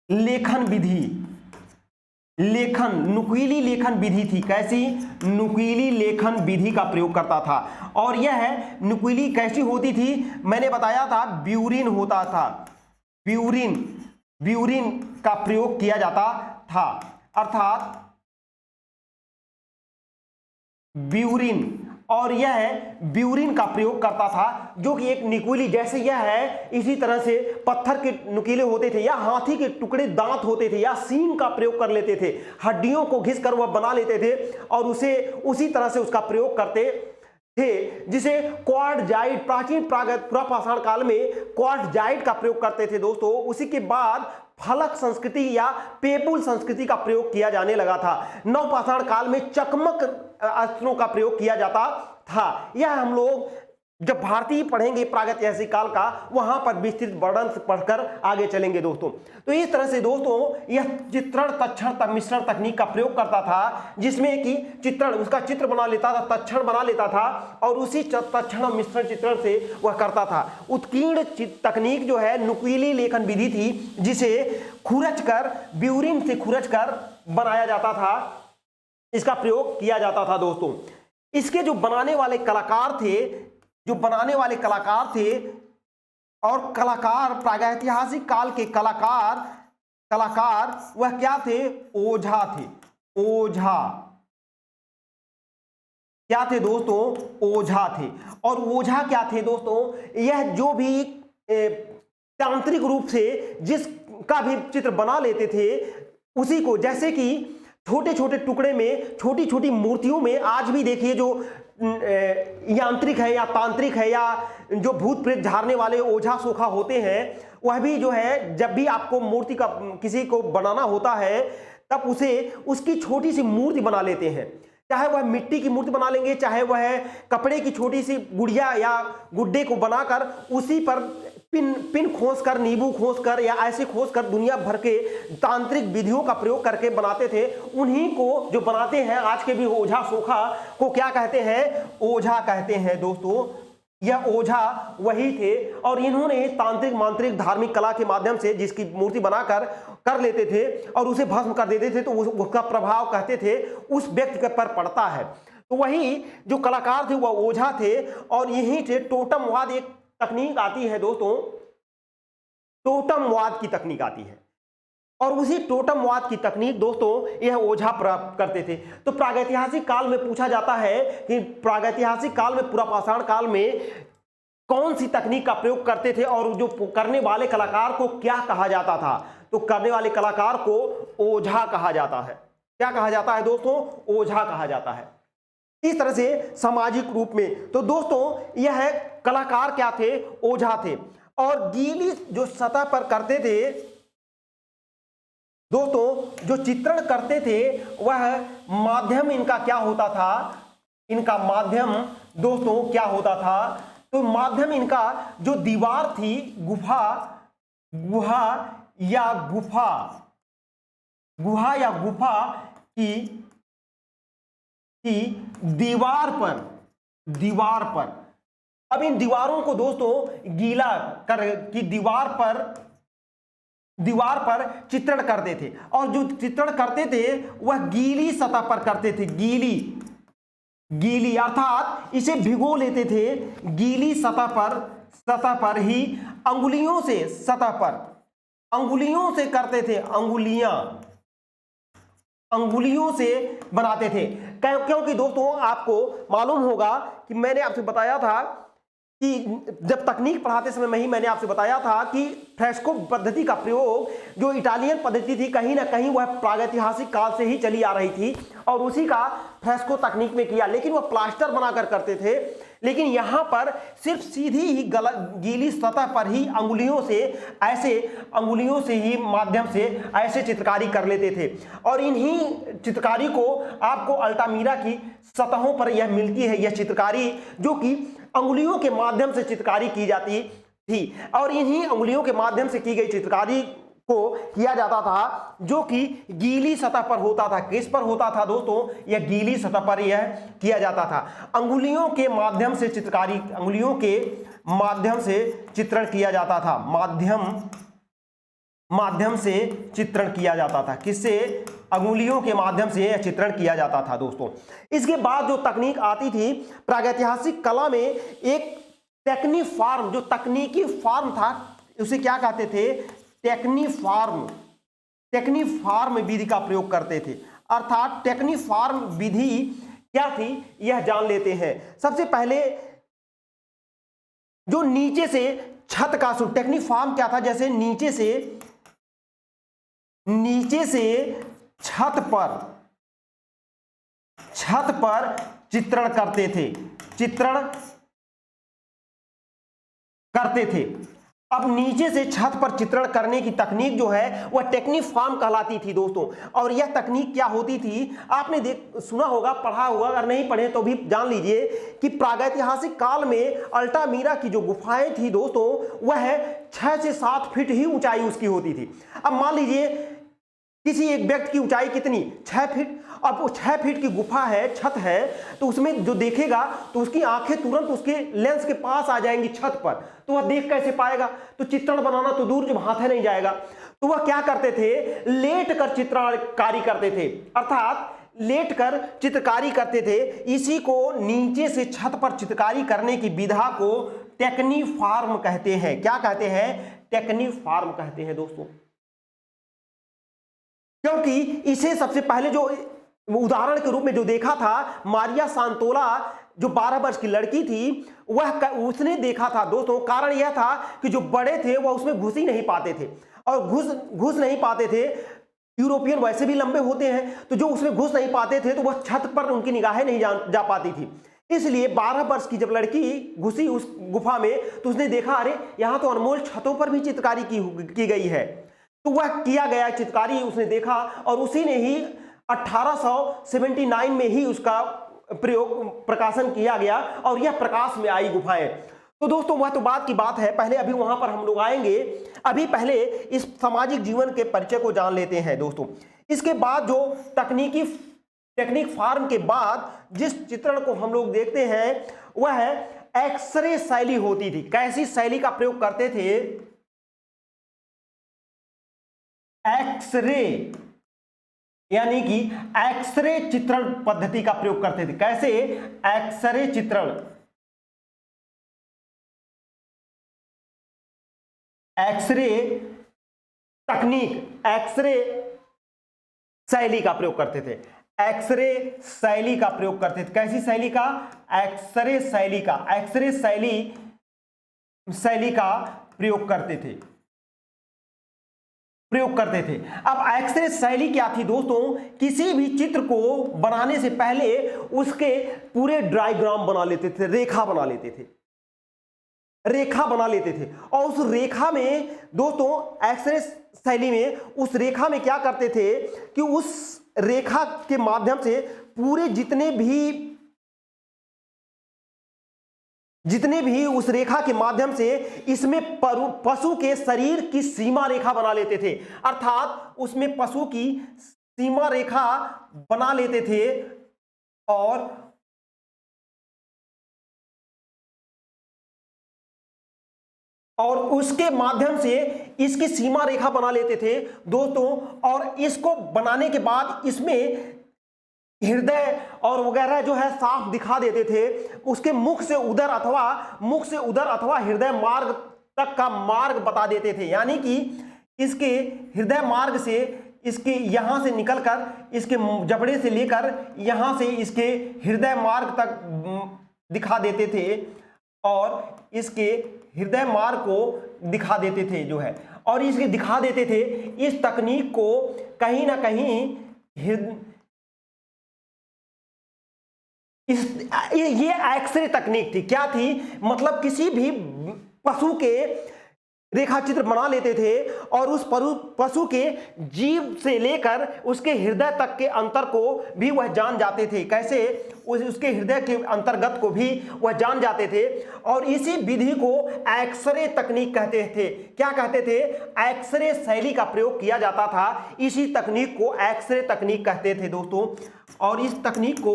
लेखन विधि थी। कैसी? नुकीली लेखन विधि का प्रयोग करता था। और यह नुकीली कैसी होती थी? मैंने बताया था ब्यूरिन होता था, ब्यूरिन का प्रयोग किया जाता था। अर्थात ब्यूरिन, और यह ब्यूरिन का प्रयोग करता था, जो कि एक नुकीली, जैसे यह है इसी तरह से पत्थर के नुकीले होते थे, या हाथी के टुकड़े दांत होते थे, या सींग का प्रयोग कर लेते थे, हड्डियों को घिस कर वह बना लेते थे और उसे उसी तरह से उसका प्रयोग करते थे, जिसे क्वार्टजाइट, प्राचीन पुरापाषाण काल में क्वार्टजाइट का प्रयोग करते थे। दोस्तों उसी के बाद फलक संस्कृति या पेपुल संस्कृति का प्रयोग किया जाने लगा था। नवपाषाण काल में चकमक अस्त्रों का प्रयोग किया जाता था। यह हम लोग जब भारतीय पढ़ेंगे प्रागैतिहासिक काल का, वहां पर विस्तृत वर्णन पढ़कर आगे चलेंगे दोस्तों। तो इस तरह से दोस्तों यह चित्रण तक्षण मिश्रण तकनीक का प्रयोग करता था, जिसमें कि चित्रण, उसका चित्र बना लेता था, तक्षण बना लेता था, और उसी तक्षण और मिश्रण चित्रण से वह करता था। उत्कीर्ण तकनीक जो है नुकीली लेखन विधि थी, जिसे खुरच कर, ब्यूरिन से खुरच कर बनाया जाता था, इसका प्रयोग किया जाता था। दोस्तों इसके जो बनाने वाले कलाकार थे, और कलाकार प्रागैतिहासिक काल के कलाकार वह क्या थे? ओझा थे। क्या थे दोस्तों? ओझा थे। और ओझा क्या थे दोस्तों? यह जो भी तांत्रिक रूप से जिसका भी चित्र बना लेते थे, उसी को, जैसे कि छोटे छोटे टुकड़े में, छोटी छोटी मूर्तियों में, आज भी देखिए जो यांत्रिक है या तांत्रिक है या जो भूत प्रेत झाड़ने वाले ओझा सोखा होते हैं, वह भी जो है जब भी आपको मूर्ति का किसी को बनाना होता है, तब उसकी छोटी सी मूर्ति बना लेते हैं। चाहे वह मिट्टी की मूर्ति बना लेंगे, चाहे वह कपड़े की छोटी सी गुड़िया या गुड्डे को बनाकर उसी पर पिन खोस कर, नींबू खोस कर, या ऐसे खोस कर दुनिया भर के तांत्रिक विधियों का प्रयोग करके बनाते थे। उन्हीं को जो बनाते हैं आज के भी ओझा सोखा को क्या कहते हैं? ओझा कहते हैं। दोस्तों यह ओझा वही थे, और इन्होंने तांत्रिक मांत्रिक धार्मिक कला के माध्यम से जिसकी मूर्ति बनाकर कर लेते थे और उसे भस्म कर देते थे, तो उसका प्रभाव कहते थे उस व्यक्ति पर पड़ता है। तो वही जो कलाकार थे वह ओझा थे, और यही थे। टोटमवाद एक तकनीक आती है दोस्तों, टोटमवाद की तकनीक आती है। और उसी टोटमवाद की तकनीक दोस्तों यह ओझा प्राप्त करते थे। तो प्रागैतिहासिक काल में पूछा जाता है कि प्रागैतिहासिक काल में, पुरापाषाण काल में कौन सी तकनीक का प्रयोग करते थे और जो करने वाले कलाकार को क्या कहा जाता था? तो करने वाले कलाकार को ओझा कहा जाता है। क्या कहा जाता है दोस्तों? ओझा कहा जाता है। इस तरह से सामाजिक रूप में तो दोस्तों यह कलाकार क्या थे? ओझा थे। और गीली जो सतह पर करते थे दोस्तों, जो चित्रण करते थे, वह माध्यम इनका क्या होता था? इनका माध्यम दोस्तों क्या होता था? तो माध्यम इनका जो दीवार थी, गुहा या गुफा की दीवार पर अब इन दीवारों को दोस्तों गीला कर की दीवार पर चित्रण करते थे। और जो चित्रण करते थे वह गीली सतह पर करते थे। गीली अर्थात इसे भिगो लेते थे गीली सतह पर ही अंगुलियों से करते थे। अंगुलियों से बनाते थे। क्योंकि दोस्तों आपको मालूम होगा कि मैंने आपसे बताया था कि जब तकनीक पढ़ाते समय मैंने आपसे बताया था कि फ्रेस्को पद्धति का प्रयोग, जो इटालियन पद्धति थी, कहीं ना कहीं वह प्रागैतिहासिक काल से ही चली आ रही थी और उसी का फ्रेस्को तकनीक में किया, लेकिन वह प्लास्टर बनाकर करते थे। लेकिन यहां पर सिर्फ सीधी ही गीली सतह पर ही अंगुलियों से ही माध्यम से ऐसे चित्रकारी कर लेते थे। और इन्हीं चित्रकारी को आपको अल्टामीरा की सतहों पर यह मिलती है, यह चित्रकारी जो कि अंगुलियों के माध्यम से चित्रकारी की जाती थी। और इन्हीं अंगुलियों के माध्यम से की गई चित्रकारी को किया जाता था, जो कि गीली सतह पर होता था। किस पर होता था दोस्तों? यह गीली सतह पर यह किया जाता था। अंगुलियों के माध्यम से चित्रण किया जाता था। माध्यम से चित्रण किया जाता था। किससे? अंगुलियों के माध्यम से यह चित्रण किया जाता था दोस्तों। इसके बाद जो तकनीक आती थी प्रागैतिहासिक कला में, एक टेक्नीफार्म, जो तकनीकी फार्म था, उसे क्या कहते थे? टेक्नीफार्म विधि का प्रयोग करते थे। अर्थात टेक्नीफार्म विधि क्या थी यह जान लेते हैं। सबसे पहले जो नीचे से छत का टेक्नीफार्म क्या था? जैसे नीचे से छत पर चित्रण करते थे। अब नीचे से छत पर चित्रण करने की तकनीक जो है वह टेक्नीफार्म कहलाती थी दोस्तों। और यह तकनीक क्या होती थी? आपने सुना होगा, पढ़ा होगा, अगर नहीं पढ़े तो भी जान लीजिए कि प्रागैतिहासिक काल में अल्टामीरा की जो गुफाएं थी दोस्तों, वह 6 से 7 फीट ही ऊंचाई उसकी होती थी। अब मान लीजिए किसी एक व्यक्ति की ऊंचाई कितनी? 6 फीट। अब वो 6 फीट की गुफा है, छत है, तो उसमें जो देखेगा तो उसकी आंखें तुरंत उसके लेंस के पास आ जाएंगी छत पर, तो वह देख कैसे पाएगा? तो चित्रण बनाना तो दूर, जब हाथ है नहीं जाएगा। तो वह क्या करते थे? लेट कर चित्रकारी करते थे। अर्थात लेट कर चित्रकारी करते थे। इसी को नीचे से छत पर चित्रकारी करने की विधा को टेक्नीफार्म कहते हैं। क्या कहते हैं? टेक्नीफार्म कहते हैं दोस्तों। क्योंकि इसे सबसे पहले जो उदाहरण के रूप में जो देखा था, मारिया सांतोला जो 12 वर्ष की लड़की थी, उसने देखा था दोस्तों। कारण यह था कि जो बड़े थे वह उसमें घुस ही नहीं पाते थे, और घुस नहीं पाते थे। यूरोपियन वैसे भी लंबे होते हैं, तो जो उसमें घुस नहीं पाते थे तो वह छत पर उनकी निगाहें नहीं जा पाती थी। इसलिए 12 वर्ष की जब लड़की घुसी उस गुफा में, तो उसने देखा, अरे यहाँ तो अनमोल छतों पर भी चित्रकारी की गई है। तो वह किया गया चित्रकारी उसने देखा, और उसी ने ही 1879 में ही उसका प्रकाशन किया गया, और यह प्रकाश में आई गुफाएं। तो दोस्तों वह तो बात की बात है, पहले अभी वहां पर हम लोग आएंगे। अभी पहले इस सामाजिक जीवन के परिचय को जान लेते हैं दोस्तों। इसके बाद जो टेक्निक फार्म के बाद जिस चित्रण को हम लोग देखते हैं वह है एक्सरे शैली होती थी। कैसी शैली का प्रयोग करते थे? एक्सरे, यानी कि एक्सरे चित्रण पद्धति का प्रयोग करते थे। कैसे? एक्सरे चित्रण, एक्सरे तकनीक एक्सरे शैली का प्रयोग करते थे। एक्सरे शैली का प्रयोग करते थे। कैसी शैली का? एक्सरे शैली का। एक्सरे शैली का प्रयोग करते थे। अब एक्सरे शैली क्या थी दोस्तों? किसी भी चित्र को बनाने से पहले उसके पूरे डायग्राम बना लेते थे, रेखा बना लेते थे और उस रेखा में दोस्तों एक्सरे शैली में उस रेखा में क्या करते थे कि उस रेखा के माध्यम से पूरे जितने भी उस रेखा के माध्यम से इसमें पशु के शरीर की सीमा रेखा बना लेते थे। अर्थात उसमें पशु की सीमा रेखा बना लेते थे और उसके माध्यम से इसकी सीमा रेखा बना लेते थे दोस्तों। और इसको बनाने के बाद इसमें हृदय और वगैरह जो है साफ दिखा देते थे। उसके मुख से उदर अथवा हृदय मार्ग तक का मार्ग बता देते थे। यानी कि इसके हृदय मार्ग से इसके यहां से निकलकर इसके जबड़े से लेकर यहां से इसके हृदय मार्ग तक दिखा देते थे और इसके हृदय मार्ग को दिखा देते थे जो है, और इसके दिखा देते थे। इस तकनीक को कहीं ना कहीं ये एक्सरे तकनीक थी। क्या थी? मतलब किसी भी पशु के रेखा चित्र बना लेते थे और उस पशु के जीभ से लेकर उसके हृदय तक के अंतर को भी वह जान जाते थे। कैसे? उसके हृदय के अंतर्गत को भी वह जान जाते थे और इसी विधि को एक्सरे तकनीक कहते थे। क्या कहते थे? एक्सरे शैली का प्रयोग किया जाता था। इसी तकनीक को एक्सरे तकनीक कहते थे दोस्तों, और इस तकनीक को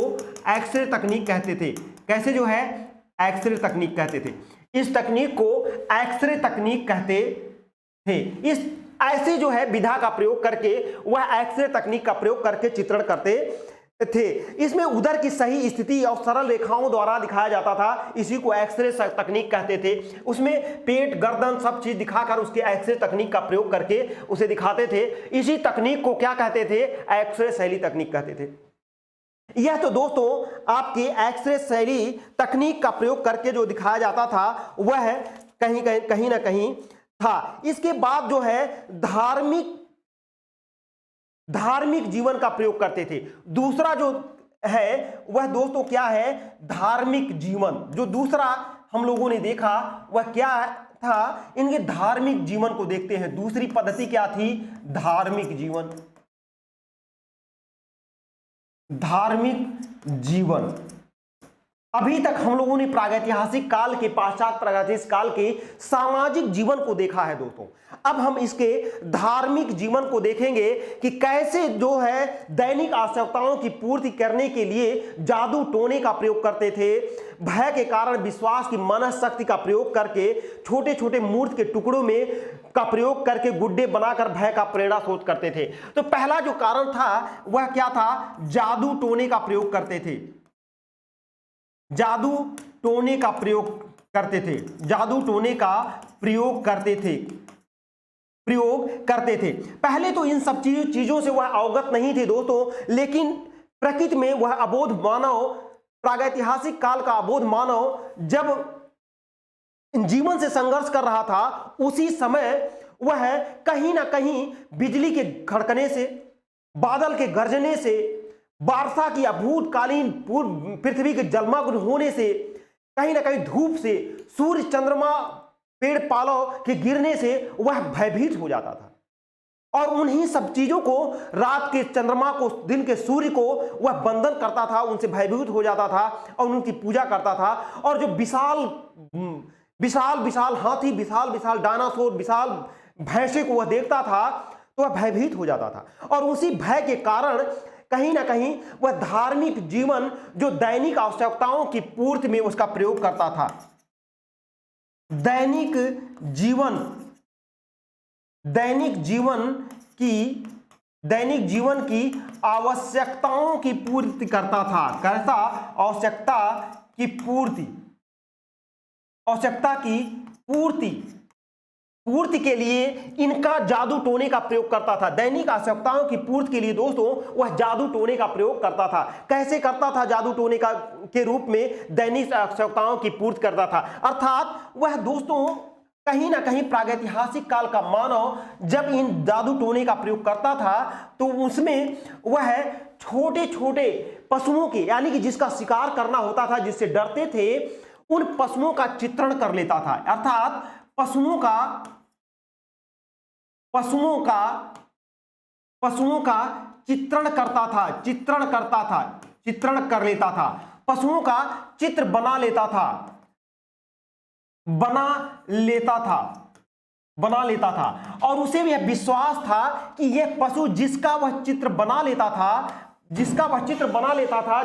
एक्सरे तकनीक कहते थे। कैसे जो है? एक्सरे तकनीक कहते थे। इस तकनीक को एक्सरे तकनीक कहते थे। इस ऐसे जो है विधा का प्रयोग करके वह एक्सरे तकनीक का प्रयोग करके चित्रण करते थे। इसमें उदर की सही स्थिति और सरल रेखाओं द्वारा दिखाया जाता था। इसी को एक्सरे तकनीक कहते थे। उसमें पेट, गर्दन सब चीज दिखाकर उसके एक्सरे तकनीक का प्रयोग करके उसे दिखाते थे। इसी तकनीक को क्या कहते थे? एक्सरे शैली तकनीक कहते थे। यह तो दोस्तों आपकी एक्सरे शैली तकनीक का प्रयोग करके जो दिखाया जाता था वह कहीं ना कहीं था। इसके बाद जो है धार्मिक जीवन का प्रयोग करते थे। दूसरा जो है वह दोस्तों क्या है? धार्मिक जीवन। जो दूसरा हम लोगों ने देखा वह क्या था? इनके धार्मिक जीवन को देखते हैं। दूसरी पद्धति क्या थी? धार्मिक जीवन। अभी तक हम लोगों ने प्रागैतिहासिक काल के, पश्चात प्रागैतिहासिक काल के सामाजिक जीवन को देखा है दोस्तों। अब हम इसके धार्मिक जीवन को देखेंगे कि कैसे जो है दैनिक आवश्यकताओं की पूर्ति करने के लिए जादू टोने का प्रयोग करते थे। भय के कारण विश्वास की मनःशक्ति का प्रयोग करके छोटे छोटे मूर्त के टुकड़ों में का प्रयोग करके गुड्डे बनाकर भय का प्रेरणा स्रोत करते थे। तो पहला जो कारण था वह क्या था? जादू टोने का प्रयोग करते थे। जादू टोने का प्रयोग करते थे। पहले तो इन सब चीजों से वह अवगत नहीं थे दोस्तों, लेकिन प्रकृति में वह अबोध मानव, प्रागैतिहासिक काल का अबोध मानव जब जीवन से संघर्ष कर रहा था, उसी समय वह कहीं ना कहीं बिजली के खड़कने से, बादल के गरजने से, वर्षा की अभूतकालीन पृथ्वी के जलमग्न होने से, कहीं ना कहीं धूप से, सूर्य, चंद्रमा, पेड़ पालों के गिरने से वह भयभीत हो जाता था। और उन्हीं सब चीजों को, रात के चंद्रमा को, दिन के सूर्य को वह बंधन करता था, उनसे भयभीत हो जाता था और उनकी पूजा करता था। और जो विशाल हाथी, विशाल डायनासोर, विशाल भैंसे को वह देखता था तो वह भयभीत हो जाता था। और उसी भय के कारण कहीं ना कहीं वह धार्मिक जीवन, जो दैनिक आवश्यकताओं की पूर्ति में उसका प्रयोग करता था। दैनिक जीवन की आवश्यकताओं की पूर्ति करता था। कैसा? आवश्यकता की पूर्ति पूर्ति के लिए इनका जादू टोने का प्रयोग करता था। दैनिक आवश्यकताओं की पूर्ति के लिए दोस्तों वह जादू टोने का प्रयोग करता था। कैसे करता था? जादू टोने का के रूप में दैनिक आवश्यकताओं की पूर्ति करता था। अर्थात वह दोस्तों कहीं ना कहीं प्रागैतिहासिक काल का मानव जब इन जादू टोने का प्रयोग करता था तो उसमें वह छोटे छोटे पशुओं के, यानी कि जिसका शिकार करना होता था, जिससे डरते थे, उन पशुओं का चित्रण कर लेता था। अर्थात पशुओं का चित्रण करता था, चित्रण कर लेता था, पशुओं का चित्र बना लेता था और उसे यह विश्वास था कि यह पशु जिसका वह चित्र बना लेता था,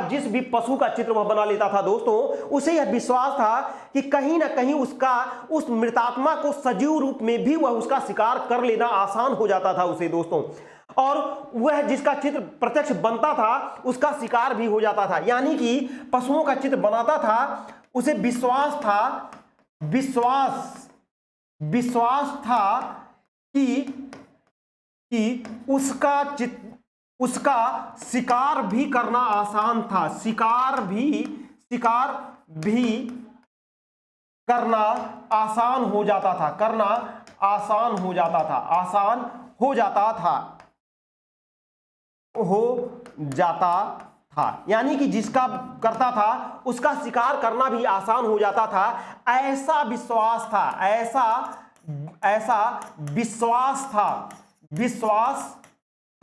जिस भी पशु का चित्र वह बना लेता था दोस्तों, उसे यह विश्वास था कि कहीं ना कहीं उस मृतात्मा को सजीव रूप में भी वह उसका शिकार कर लेना आसान हो जाता था उसे दोस्तों, और वह जिसका चित्र प्रत्यक्ष बनता था उसका शिकार भी हो जाता था। यानी कि पशुओं का चित्र बनाता था, उसे विश्वास था कि उसका शिकार भी करना आसान था, शिकार भी करना आसान हो जाता था। यानी कि जिसका करता था उसका शिकार करना भी आसान हो जाता था। ऐसा विश्वास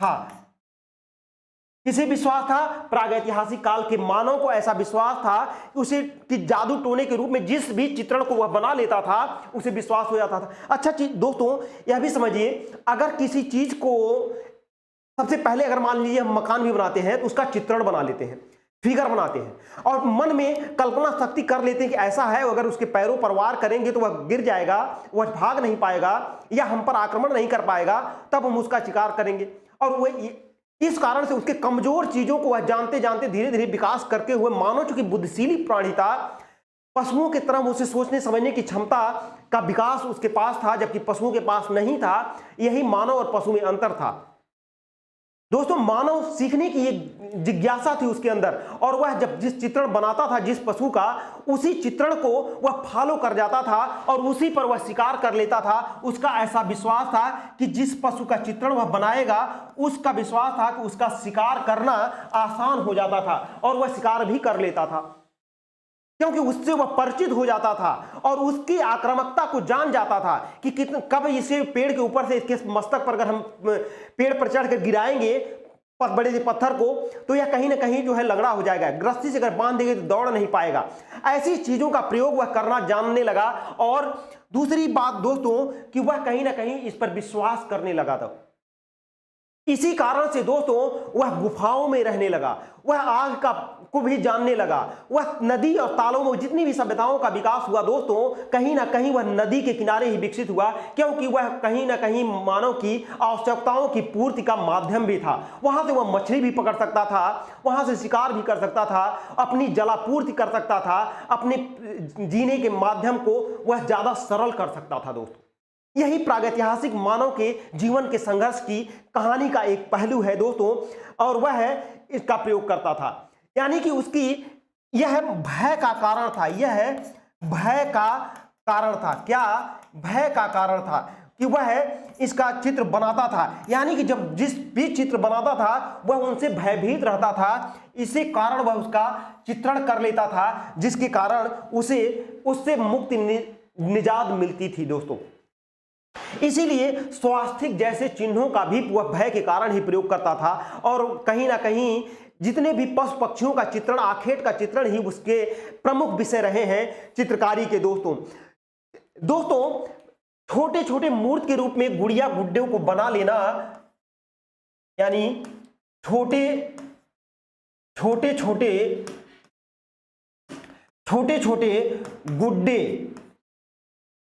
था। किसे विश्वास था? प्रागैतिहासिक काल के मानव को ऐसा विश्वास था उसे कि जादू टोने के रूप में जिस भी चित्रण को वह बना लेता था उसे विश्वास हो जाता था। अच्छा चीज दोस्तों यह भी समझिए, अगर किसी चीज को सबसे पहले अगर मान लीजिए हम मकान भी बनाते हैं तो उसका चित्रण बना लेते हैं, फिगर बनाते हैं और मन में कल्पना शक्ति कर लेते हैं कि ऐसा है, अगर उसके पैरों पर वार करेंगे तो वह गिर जाएगा, वह भाग नहीं पाएगा या हम पर आक्रमण नहीं कर पाएगा, तब हम उसका शिकार करेंगे। और वह इस कारण से उसके कमजोर चीजों को वह जानते जानते धीरे धीरे विकास करके हुए मानव चूंकि बुद्धिशीली प्राणी था, पशुओं की तरह उसे सोचने समझने की क्षमता का विकास उसके पास था, जबकि पशुओं के पास नहीं था। यही मानव और पशु में अंतर था दोस्तों। मानव सीखने की एक जिज्ञासा थी उसके अंदर, और वह जब जिस चित्रण बनाता था जिस पशु का, उसी चित्रण को वह फॉलो कर जाता था और उसी पर वह शिकार कर लेता था। उसका ऐसा विश्वास था कि जिस पशु का चित्रण वह बनाएगा, उसका विश्वास था कि उसका शिकार करना आसान हो जाता था और वह शिकार भी कर लेता था, क्योंकि उससे वह परिचित हो जाता था और उसकी आक्रामकता को जान जाता था कि कब इसे पेड़ के ऊपर से इसके मस्तक पर अगर हम पेड़ पर चढ़कर गिराएंगे बड़े से पत्थर को, तो यह कहीं ना कहीं जो है लंगड़ा हो जाएगा, रस्सी से अगर बांध देंगे तो दौड़ नहीं पाएगा। ऐसी चीजों का प्रयोग वह करना जानने लगा। और दूसरी बात दोस्तों कि वह कहीं ना कहीं इस पर विश्वास करने लगा था। इसी कारण से दोस्तों वह गुफाओं में रहने लगा, वह आग को भी जानने लगा, वह नदी और तालों में जितनी भी सभ्यताओं का विकास हुआ दोस्तों, कहीं ना कहीं वह नदी के किनारे ही विकसित हुआ, क्योंकि वह कहीं ना कहीं मानव की आवश्यकताओं की पूर्ति का माध्यम भी था। वहां से वह मछली भी पकड़ सकता था, वहां से शिकार भी कर सकता था, अपनी जलापूर्ति कर सकता था, अपने जीने के माध्यम को वह ज्यादा सरल कर सकता था दोस्तों। यही प्रागैतिहासिक मानव के जीवन के संघर्ष की कहानी का एक पहलू है दोस्तों, और वह इसका प्रयोग करता था। यानी कि उसकी यह भय का कारण था, यह भय का कारण था। क्या भय का कारण था? कि वह इसका चित्र बनाता था, यानी कि जब जिस भी चित्र बनाता था वह उनसे भयभीत रहता था, इसी कारण वह उसका चित्रण कर लेता था, जिसके कारण उसे उससे मुक्ति निजात मिलती थी दोस्तों। इसीलिए स्वास्तिक जैसे चिन्हों का भी वह भय के कारण ही प्रयोग करता था, और कहीं ना कहीं जितने भी पशु पक्षियों का चित्रण, आखेट का चित्रण ही उसके प्रमुख विषय रहे हैं चित्रकारी के दोस्तों। छोटे छोटे मूर्त के रूप में गुड़िया गुड्डों को बना लेना, यानी छोटे छोटे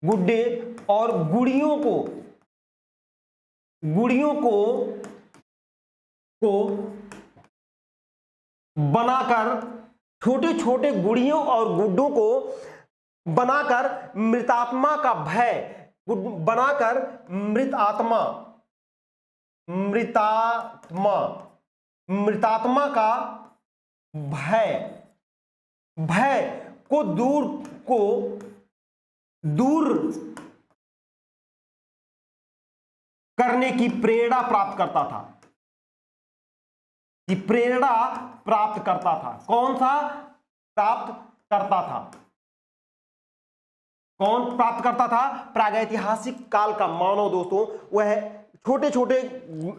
गुड्डे और गुड़ियों को बनाकर, छोटे छोटे गुड़ियों और गुड्डों को बनाकर मृतात्मा का भय, बनाकर मृतात्मा का भय को दूर करने की प्रेरणा प्राप्त करता था। कि प्रेरणा प्राप्त करता था। कौन सा प्राप्त करता था? कौन प्राप्त करता था? प्रागैतिहासिक काल का मानव दोस्तों, वह छोटे छोटे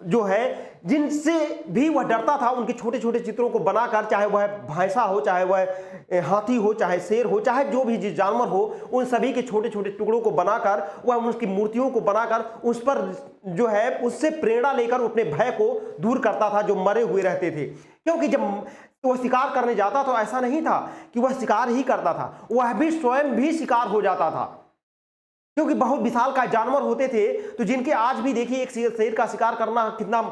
जो है जिनसे भी वह डरता था, उनके छोटे छोटे चित्रों को बनाकर, चाहे वह भैंसा हो, चाहे वह हाथी हो, चाहे शेर हो, चाहे जो भी जानवर हो, उन सभी के छोटे छोटे टुकड़ों को बनाकर, वह उसकी मूर्तियों को बनाकर उस पर जो है उससे प्रेरणा लेकर अपने भय को दूर करता था जो मरे हुए रहते थे। क्योंकि जब वह शिकार करने जाता तो ऐसा नहीं था कि वह शिकार ही करता था, वह भी स्वयं भी शिकार हो जाता था। क्योंकि बहुत विशालकाय जानवर होते थे, तो जिनके आज भी देखिए एक शेर का शिकार करना कितना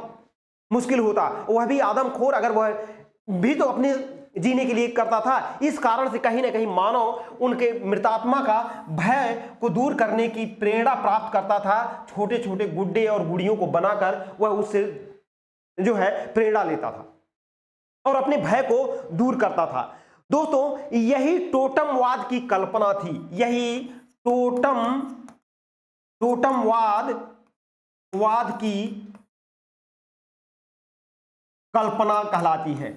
मुश्किल होता, वह भी आदमखोर, अगर वह भी तो अपने जीने के लिए करता था। इस कारण से कहीं ना कहीं मानव उनके मृतात्मा का भय को दूर करने की प्रेरणा प्राप्त करता था। छोटे छोटे गुड्डे और गुड़ियों को बनाकर वह उससे जो है प्रेरणा लेता था और अपने भय को दूर करता था। दोस्तों, यही टोटमवाद की कल्पना थी। यही टोटमवाद की कल्पना कहलाती है।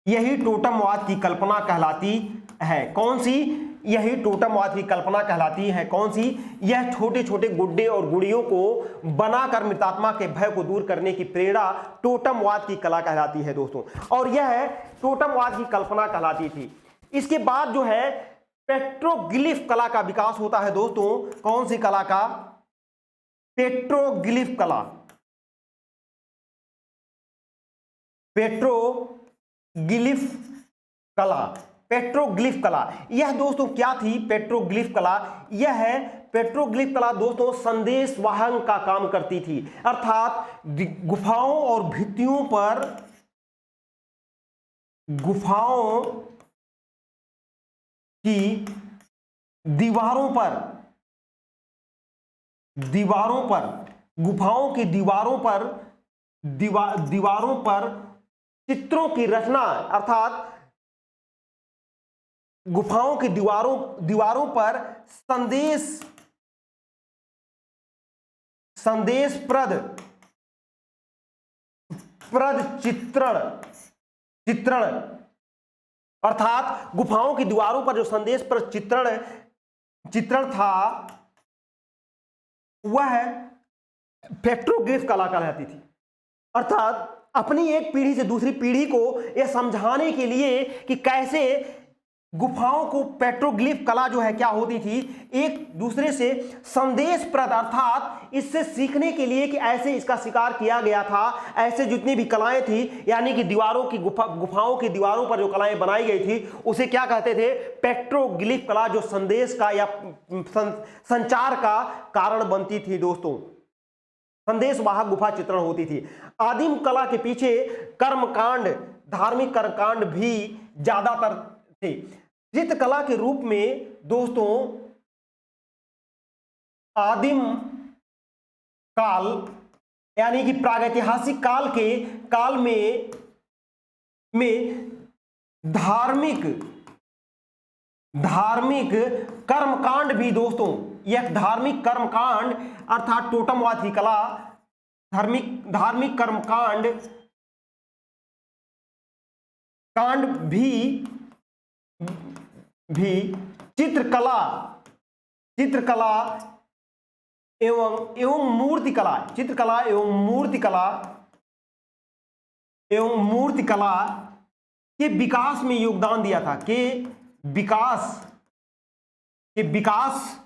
यही टोटमवाद की कल्पना कहलाती है। कौन सी? यही टोटमवाद की कल्पना कहलाती है। कौन सी? यह छोटे छोटे गुड्डे और गुड़ियों को बनाकर मृतात्मा के भय को दूर करने की प्रेरणा टोटमवाद की कला कहलाती है दोस्तों। और यह टोटमवाद की कल्पना कहलाती थी। इसके बाद जो है पेट्रोग्लिफ कला का विकास होता है दोस्तों। कौन सी कला का? पेट्रोग्लिफ कला। पेट्रोग्लिफ कला। पेट्रोग्लिफ कला यह दोस्तों क्या थी? पेट्रोग्लिफ कला यह है, पेट्रोग्लिफ कला दोस्तों संदेश वाहन का काम करती थी। अर्थात गुफाओं और भित्तियों पर, गुफाओं की दीवारों पर, गुफाओं की दीवारों पर चित्रों की रचना, अर्थात गुफाओं की दीवारों पर संदेशप्रद चित्रण, अर्थात गुफाओं की दीवारों पर जो संदेशप्रद चित्रण था, वह पेट्रोग्लिफ कला कहलाती थी। अर्थात अपनी एक पीढ़ी से दूसरी पीढ़ी को यह समझाने के लिए कि कैसे गुफाओं को पेट्रोग्लिफ कला जो है क्या होती थी, एक दूसरे से संदेशप्रद, अर्थात इससे सीखने के लिए कि ऐसे इसका शिकार किया गया था, ऐसे जितनी भी कलाएं थी, यानी कि गुफाओं की दीवारों पर जो कलाएं बनाई गई थी उसे क्या कहते थे? पेट्रोग्लिफ कला, जो संदेश का या संचार का कारण बनती थी दोस्तों। संदेश वाहक गुफा चित्रण होती थी। आदिम कला के पीछे कर्मकांड, धार्मिक कर्मकांड भी ज्यादातर थे। चित्रकला के रूप में दोस्तों आदिम काल यानी कि प्रागैतिहासिक काल में धार्मिक कर्मकांड भी दोस्तों, यह धार्मिक कर्मकांड अर्थात टोटमवाद की कला, धार्मिक कर्मकांड भी चित्रकला एवं मूर्तिकला के विकास में योगदान दिया था। के विकास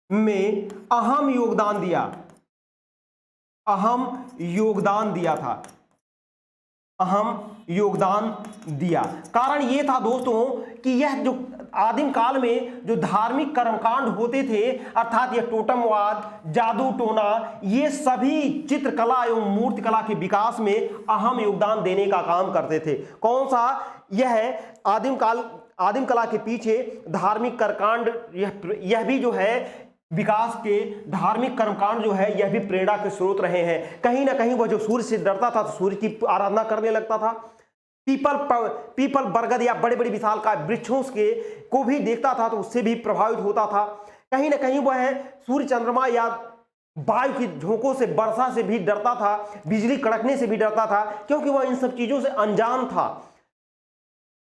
में अहम योगदान दिया। कारण यह था दोस्तों कि यह जो आदिम काल में जो धार्मिक कर्मकांड होते थे, अर्थात यह टोटमवाद, जादू टोना, ये सभी चित्रकला एवं मूर्तिकला के विकास में अहम योगदान देने का काम करते थे। कौन सा? यह है आदिम काल आदिम कला के पीछे धार्मिक कर्मकांड, यह भी जो है विकास के धार्मिक कर्मकांड जो है यह भी प्रेरणा के स्रोत रहे हैं। कहीं ना कहीं वह जो सूर्य से डरता था तो सूर्य की आराधना करने लगता था। पीपल बरगद या बड़े बड़े विशालकाय वृक्षों के को भी देखता था तो उससे भी प्रभावित होता था। कहीं ना कहीं वह सूर्य चंद्रमा या वायु की झोंकों से, वर्षा से भी डरता था, बिजली कड़कने से भी डरता था, क्योंकि वह इन सब चीजों से अनजान था।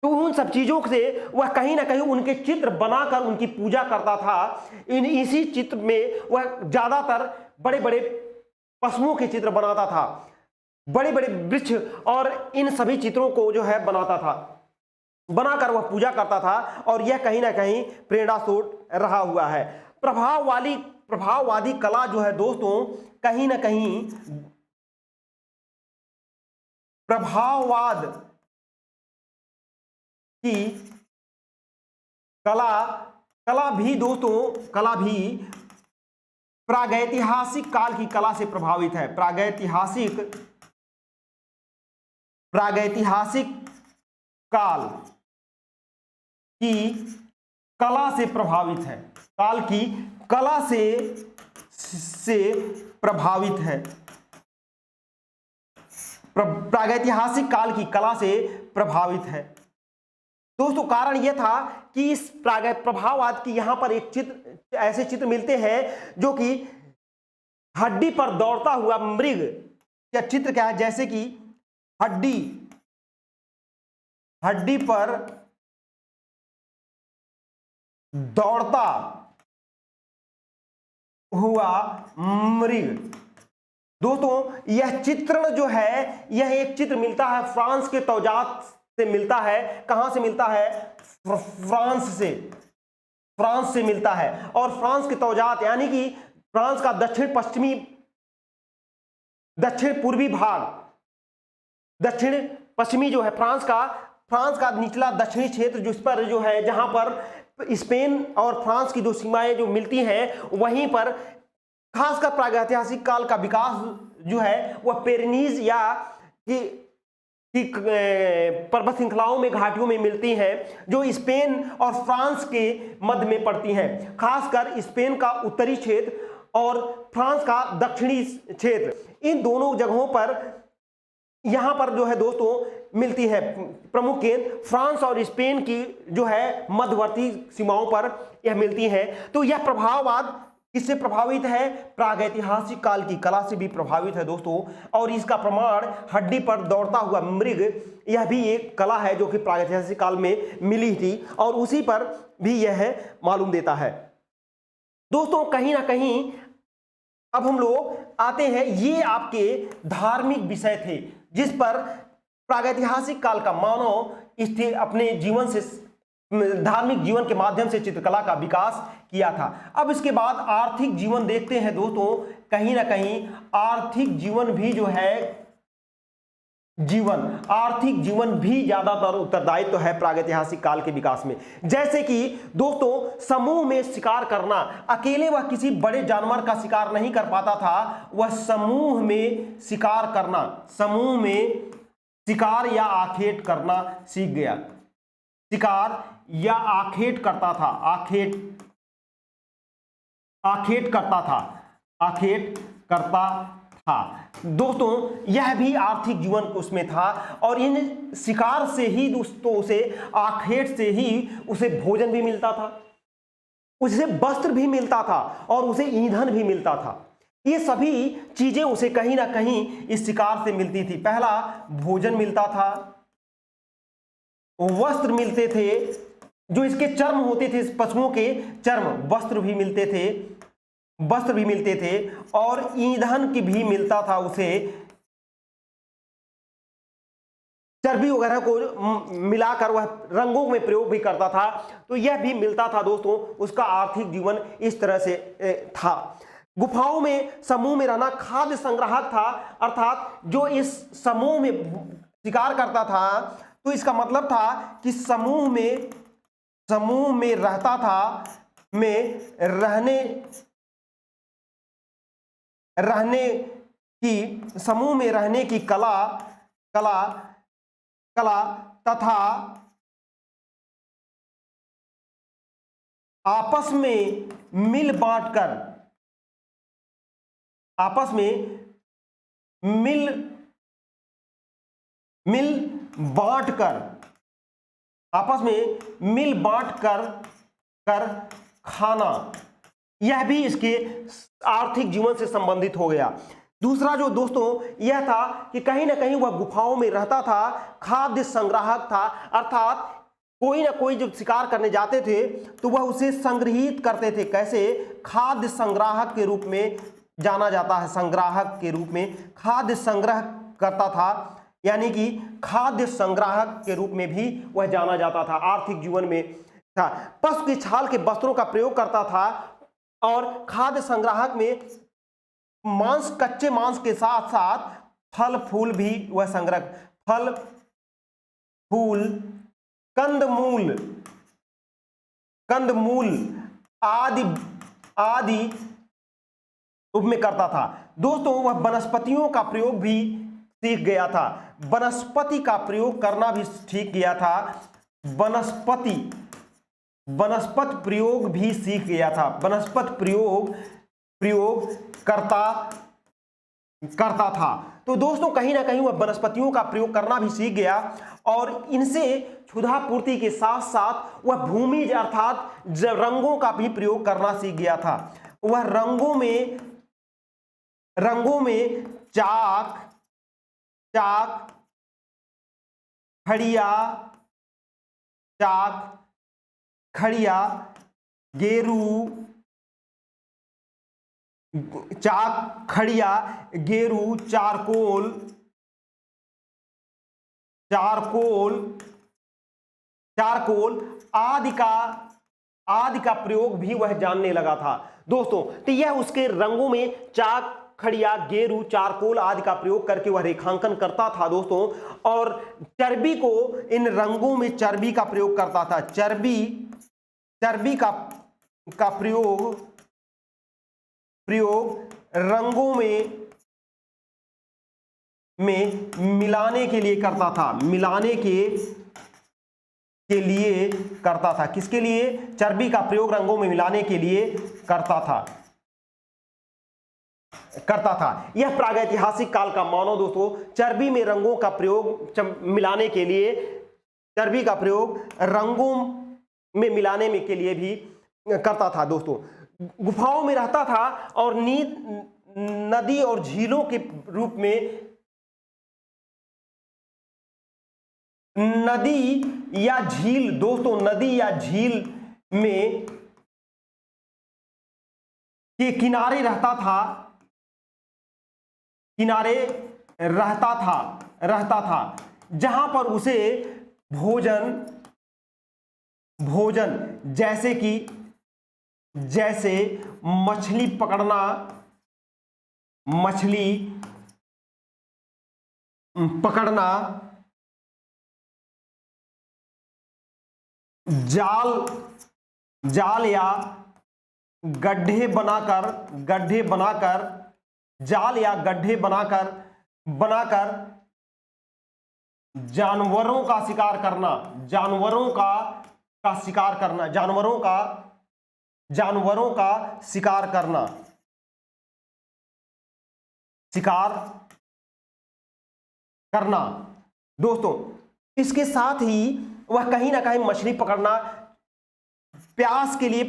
तो उन सब चीजों से वह कहीं ना कहीं उनके चित्र बनाकर उनकी पूजा करता था। इसी चित्र में वह ज्यादातर बड़े बड़े पशुओं के चित्र बनाता था, बड़े बड़े वृक्ष और इन सभी चित्रों को जो है बनाता था, बनाकर वह पूजा करता था। और यह कहीं ना कहीं प्रेरणा स्रोत रहा हुआ है। प्रभाववादी कला जो है दोस्तों, कहीं ना कहीं प्रभाववाद की कला भी दोस्तों, कला भी प्रागैतिहासिक काल की कला से प्रभावित है। प्रागैतिहासिक काल की कला से प्रभावित है, काल की कला से प्रभावित है, प्रागैतिहासिक काल की कला से प्रभावित है। दोस्तों कारण यह था कि इस प्रभाववाद की यहां पर एक चित्र, ऐसे चित्र मिलते हैं जो कि हड्डी पर दौड़ता हुआ मृग या चित्र क्या है, जैसे कि हड्डी पर दौड़ता हुआ मृग। दोस्तों यह चित्रण जो है, यह एक चित्र मिलता है फ्रांस के तौजात से मिलता है। कहां से मिलता है? फ्रांस से मिलता है। और फ्रांस के तौजात यानी कि फ्रांस का दक्षिण पूर्वी भाग, दक्षिण पश्चिमी जो है फ्रांस का निचला दक्षिणी क्षेत्र, जिस पर जो है, जहां पर स्पेन और फ्रांस की जो सीमाएं जो मिलती हैं, वहीं पर खासकर प्रागैतिहासिक काल का विकास जो है वह पेरिनीज या पर्वत श्रृंखलाओं में, घाटियों में मिलती हैं, जो स्पेन और फ्रांस के मध्य में पड़ती हैं। खासकर स्पेन का उत्तरी क्षेत्र और फ्रांस का दक्षिणी क्षेत्र, इन दोनों जगहों पर यहां पर जो है दोस्तों मिलती है। प्रमुख केंद्र फ्रांस और स्पेन की जो है मध्यवर्ती सीमाओं पर यह मिलती है। तो यह प्रभाववाद किससे प्रभावित है? प्रागैतिहासिक काल की कला से भी प्रभावित है दोस्तों। और इसका प्रमाण हड्डी पर दौड़ता हुआ मृग, यह भी एक कला है जो कि प्रागैतिहासिक काल में मिली थी और उसी पर भी यह मालूम देता है। दोस्तों कहीं ना कहीं अब हम लोग आते हैं, ये आपके धार्मिक विषय थे जिस पर प्रागैतिहासिक काल का मानव अपने जीवन से, धार्मिक जीवन के माध्यम से चित्रकला का विकास किया था। अब इसके बाद आर्थिक जीवन देखते हैं दोस्तों। कहीं ना कहीं आर्थिक जीवन भी जो है, आर्थिक जीवन भी ज्यादातर उत्तरदायित्व है प्रागैतिहासिक काल के विकास में। जैसे कि दोस्तों समूह में शिकार करना, अकेले वह किसी बड़े जानवर का शिकार नहीं कर पाता था, वह समूह में शिकार करना, समूह में शिकार या आखेट करना सीख गया। शिकार या आखेट करता था, आखेट करता था। दोस्तों यह भी आर्थिक जीवन उसमें था और इन शिकार से ही दोस्तों उसे, आखेट से ही उसे भोजन भी मिलता था, उसे वस्त्र भी मिलता था और उसे ईंधन भी मिलता था। ये सभी चीजें उसे कहीं ना कहीं इस शिकार से मिलती थी। पहला भोजन मिलता था, वस्त्र मिलते थे, जो इसके चर्म होते थे, पशुओं के चर्म, वस्त्र भी मिलते थे और ईंधन की भी मिलता था उसे, चर्बी वगैरह को मिलाकर वह रंगों में प्रयोग भी करता था, तो यह भी मिलता था दोस्तों। उसका आर्थिक जीवन इस तरह से था। गुफाओं में समूह में रहना खाद्य संग्राहक था, अर्थात जो इस समूह में शिकार करता था, तो इसका मतलब था कि समूह में रहता था, में समूह में रहने की कला तथा आपस में मिल बांटकर, आपस में मिल बांटकर, आपस में मिल बांटकर खाना, यह भी इसके आर्थिक जीवन से संबंधित हो गया। दूसरा जो दोस्तों यह था कि कहीं ना कहीं वह गुफाओं में रहता था, खाद्य संग्राहक था, अर्थात कोई ना कोई जब शिकार करने जाते थे तो वह उसे संग्रहित करते थे। कैसे? खाद्य संग्राहक के रूप में जाना जाता है, संग्राहक के रूप में खाद्य संग्रह करता था, यानी कि खाद्य संग्राहक के रूप में भी वह जाना जाता था, आर्थिक जीवन में था। पशु की छाल के वस्त्रों का प्रयोग करता था और खाद्य संग्राहक में मांस, कच्चे मांस के साथ साथ फल फूल भी वह संग्रह, फल फूल, कंदमूल आदि रूप में करता था। दोस्तों वह वनस्पतियों का प्रयोग भी सीख गया था, वनस्पति का प्रयोग करना भी सीख गया था, वनस्पति प्रयोग भी सीख गया था, वनस्पति प्रयोग करता था। तो दोस्तों कहीं ना कहीं वह वनस्पतियों का प्रयोग करना भी सीख गया और इनसे क्षुधा पूर्ति के साथ साथ वह भूमिज अर्थात रंगों का भी प्रयोग करना सीख गया था। वह रंगों में चाक, खड़िया, गेरू, चारकोल आदि का प्रयोग भी वह जानने लगा था। दोस्तों तो यह उसके रंगों में चाक, खड़िया, गेरू, चारकोल आदि का प्रयोग करके वह रेखांकन करता था दोस्तों। और चर्बी को, इन रंगों में चर्बी का प्रयोग करता था, चर्बी का प्रयोग रंगों में मिलाने के लिए करता था, मिलाने के लिए करता था। किसके लिए? चर्बी का प्रयोग रंगों में मिलाने के लिए करता था। यह प्रागैतिहासिक काल का मानव दोस्तों चर्बी में रंगों का प्रयोग मिलाने के लिए, चर्बी का प्रयोग रंगों में मिलाने में के लिए भी करता था। दोस्तों गुफाओं में रहता था और नदी और झीलों के रूप में, नदी या झील दोस्तों, नदी या झील में के किनारे रहता था जहां पर उसे भोजन जैसे मछली पकड़ना, जाल या गड्ढे बनाकर जानवरों का शिकार करना, जानवरों का शिकार करना दोस्तों। इसके साथ ही वह कहीं ना कहीं मछली पकड़ना, प्यास के लिए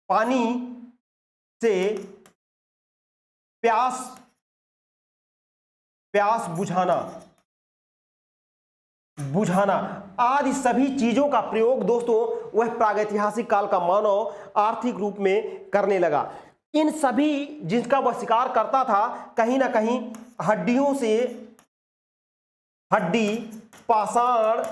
पानी से प्यास बुझाना आदि सभी चीजों का प्रयोग दोस्तों वह प्रागैतिहासिक काल का मानव आर्थिक रूप में करने लगा। इन सभी जिनका वह शिकार करता था कहीं ना कहीं हड्डियों से, हड्डी पाषाण,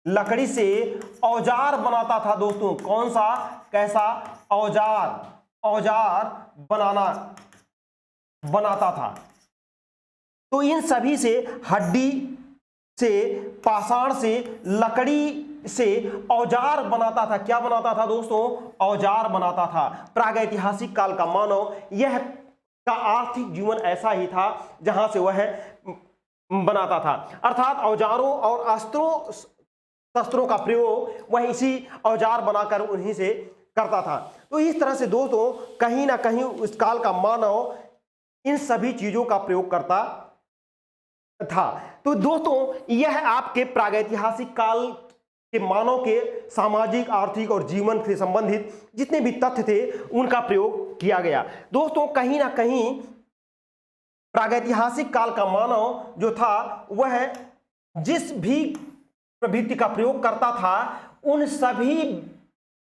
लकड़ी से औजार बनाता था दोस्तों। कौन सा? कैसा? औजार बनाता था। तो इन सभी से, हड्डी से, पाषाण से, लकड़ी से औजार बनाता था। क्या बनाता था दोस्तों? औजार बनाता था। प्रागैतिहासिक काल का मानव यह का आर्थिक जीवन ऐसा ही था जहां से वह बनाता था, अर्थात औजारों और अस्त्रों शस्त्रों का प्रयोग वह इसी औजार बनाकर उन्हीं से करता था। तो इस तरह से दोस्तों कहीं ना कहीं उस काल का मानव इन सभी चीजों का प्रयोग करता था। तो दोस्तों यह आपके प्रागैतिहासिक काल के मानव के सामाजिक, आर्थिक और जीवन से संबंधित जितने भी तथ्य थे उनका प्रयोग किया गया। दोस्तों कहीं ना कहीं प्रागैतिहासिक काल का मानव जो था वह जिस भी प्रवृत्ति का प्रयोग करता था उन सभी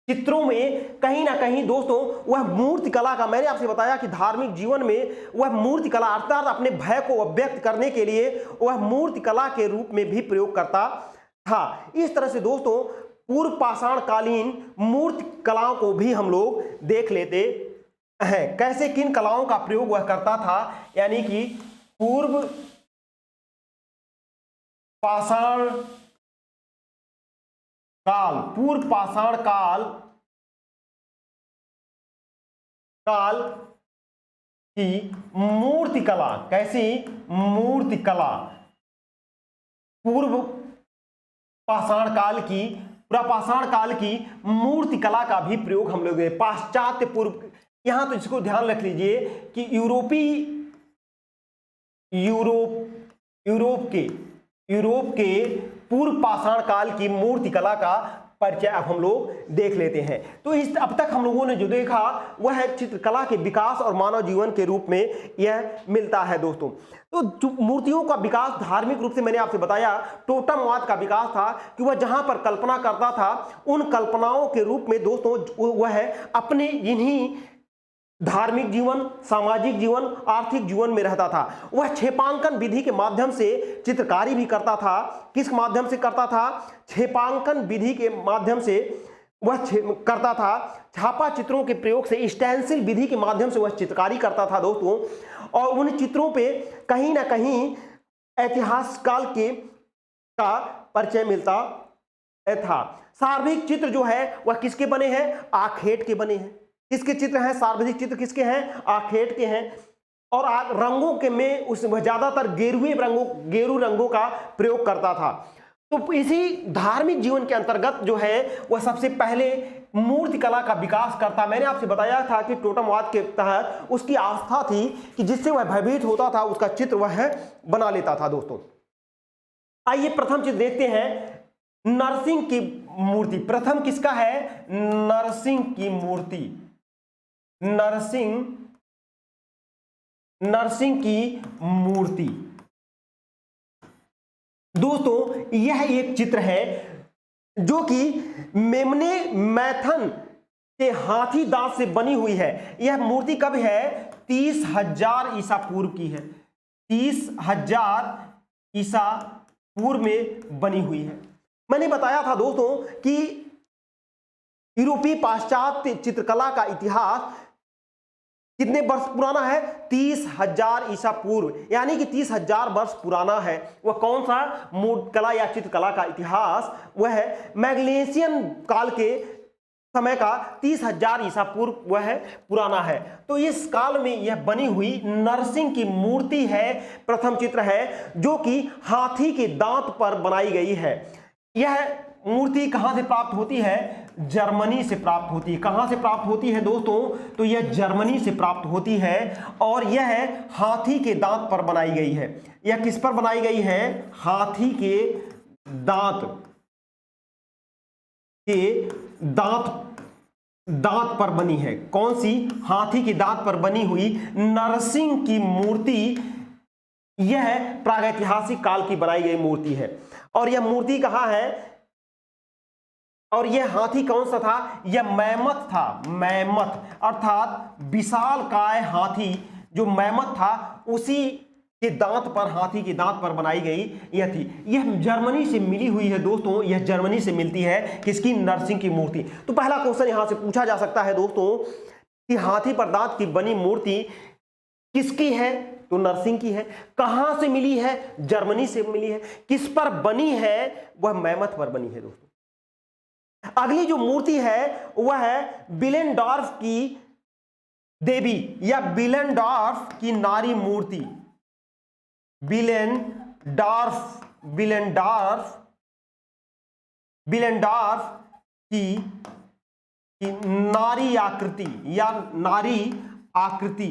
चित्रों में कहीं ना कहीं दोस्तों वह मूर्ति कला का, मैंने आपसे बताया कि धार्मिक जीवन में वह मूर्ति कला अर्थात अपने भय को व्यक्त करने के लिए वह मूर्ति कला के रूप में भी प्रयोग करता था। इस तरह से दोस्तों पूर्व पाषाण कालीन मूर्ति कलाओं को भी हम लोग देख लेते हैं, कैसे किन कलाओं का प्रयोग वह करता था। यानी कि पूर्व पाषाण काल की मूर्ति कला, कैसी मूर्ति कला, पूर्व पाषाण काल की मूर्ति कला का भी प्रयोग हम लोग पाश्चात्य पूर्व, यहां तो इसको ध्यान रख लीजिए कि यूरोप के पूर्व पाषाण काल की मूर्ति कला का परिचय अब हम लोग देख लेते हैं। तो इस अब तक हम लोगों ने जो देखा वह चित्रकला के विकास और मानव जीवन के रूप में यह मिलता है दोस्तों। तो मूर्तियों का विकास धार्मिक रूप से मैंने आपसे बताया टोटमवाद का विकास था कि वह जहां पर कल्पना करता था उन कल्पनाओं के रूप में दोस्तों वह अपने इन्हीं धार्मिक जीवन, सामाजिक जीवन, आर्थिक जीवन में रहता था। वह छेपांकन विधि के माध्यम से चित्रकारी भी करता था। किस माध्यम से करता था? छेपांकन विधि के माध्यम से वह करता था। छापा चित्रों के प्रयोग से, स्टेंसिल विधि के माध्यम से वह चित्रकारी करता था दोस्तों। और उन चित्रों पे कहीं ना कहीं ऐतिहासिक काल के का परिचय मिलता था। सार्वधिक चित्र जो है वह किसके बने हैं? आखेट के बने हैं। किसके चित्र हैं? सार्वधिक चित्र किसके हैं? आखेट के हैं। और रंगों के में उस ज्यादातर गेरू रंगों का प्रयोग करता था। तो इसी धार्मिक जीवन के अंतर्गत जो है वह सबसे पहले मूर्ति कला का विकास करता। मैंने आपसे बताया था कि टोटमवाद के तहत उसकी आस्था थी कि जिससे वह भयभीत होता था उसका चित्र वह बना लेता था दोस्तों। आइए प्रथम चित्र देखते हैं, नरसिंह की मूर्ति। प्रथम किसका है? नरसिंह की मूर्ति। नरसिंह की मूर्ति दोस्तों यह एक चित्र है जो कि मेमने मैथन के हाथी दांत से बनी हुई है। यह मूर्ति कब है? 30,000 ईसा पूर्व की है। 30,000 ईसा पूर्व में बनी हुई है। मैंने बताया था दोस्तों कि यूरोपीय पाश्चात्य चित्रकला का इतिहास कितने वर्ष पुराना है? 30,000 ईसा पूर्व, यानी कि 30,000 वर्ष पुराना है। वह कौन सा मूर्ति कला या चित्रकला का इतिहास? वह है मैग्नेशियन काल के समय का 30,000 ईसा पूर्व वह पुराना है। तो इस काल में यह बनी हुई नरसिंह की मूर्ति है, प्रथम चित्र है जो कि हाथी के दांत पर बनाई गई है। यह मूर्ति कहां से प्राप्त होती है? जर्मनी से प्राप्त होती है। कहां से प्राप्त होती है दोस्तों? तो यह जर्मनी से प्राप्त होती है और यह हाथी के दांत पर बनाई गई है। यह किस पर बनाई गई है? हाथी के दांत पर बनी है। कौन सी? हाथी के दांत पर बनी हुई नरसिंह की मूर्ति यह प्रागैतिहासिक काल की बनाई गई मूर्ति है। और यह मूर्ति कहां है? और यह हाथी कौन सा था? यह मैमथ था। मैमथ अर्थात विशालकाय हाथी जो मैमथ था उसी के दांत पर, हाथी के दांत पर बनाई गई यह थी। यह जर्मनी से मिली हुई है दोस्तों। यह जर्मनी से मिलती है। किसकी? नरसिंह की मूर्ति। तो पहला क्वेश्चन यहां से पूछा जा सकता है दोस्तों कि हाथी पर दांत की बनी मूर्ति किसकी है? तो नरसिंह की है। कहां से मिली है? जर्मनी से मिली है। किस पर बनी है? वह मैमथ पर बनी है दोस्तों। अगली जो मूर्ति है वह है बिलेनडॉर्फ की देवी या बिलेनडॉर्फ की नारी मूर्ति। बिलेनडॉर्फ विलेंडॉर्फ की नारी आकृति या नारी आकृति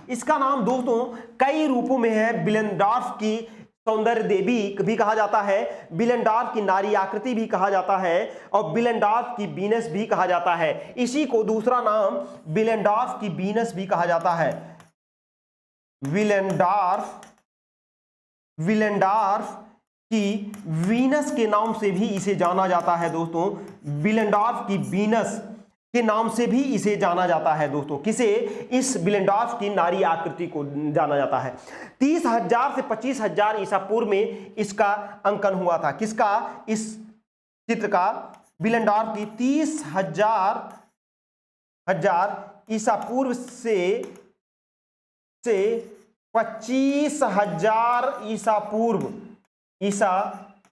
इसका नाम दोस्तों कई रूपों में है। विलेंडॉर्फ की सौंदर्य देवी भी कहा जाता है, विलेंडॉर्फ की नारी आकृति भी कहा जाता है और विलेंडॉर्फ की वीनस भी कहा जाता है। इसी को दूसरा नाम विलेंडॉर्फ की वीनस भी कहा जाता है। विलेंडॉर्फ की वीनस के नाम से भी इसे जाना जाता है दोस्तों। विलेंडॉर्फ की वीनस के नाम से भी इसे जाना जाता है दोस्तों। किसे? इस विलेंडॉर्फ की नारी आकृति को जाना जाता है। 30,000 से 25,000 ईसा पूर्व में इसका अंकन हुआ था। किसका? इस चित्र का, विलेंडॉर्फ की 30,000 ईसा पूर्व से 25,000 ईसा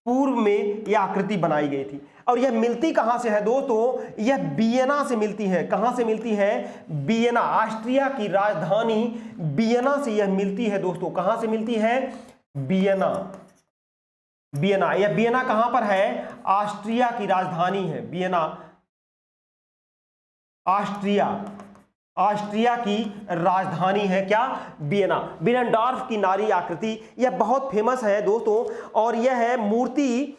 पूर्व में यह आकृति बनाई गई थी। और यह मिलती कहां से है दोस्तों? यह वियना से मिलती है। कहां से मिलती है? वियना, ऑस्ट्रिया की राजधानी वियना से यह मिलती है दोस्तों। कहां से मिलती है? वियना। यह वियना कहां पर है? ऑस्ट्रिया की राजधानी है वियना। ऑस्ट्रिया की राजधानी है क्या? वियना। विलेंडॉर्फ की नारी आकृति यह बहुत फेमस है दोस्तों और यह है मूर्ति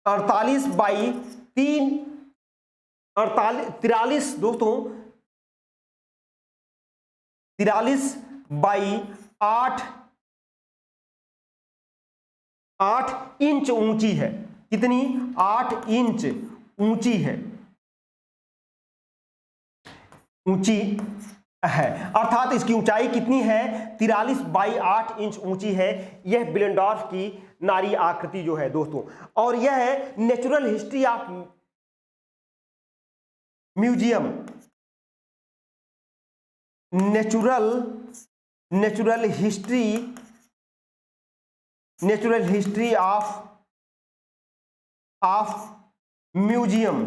48 बाई 43 दोस्तों, 43 बाई 8 इंच ऊंची है। कितनी? 8 इंच ऊंची है, अर्थात इसकी ऊंचाई कितनी है? 43 बाई 8 इंच ऊंची है। यह विलेंडॉर्फ की नारी आकृति जो है दोस्तों। और यह है natural history of museum, natural history of museum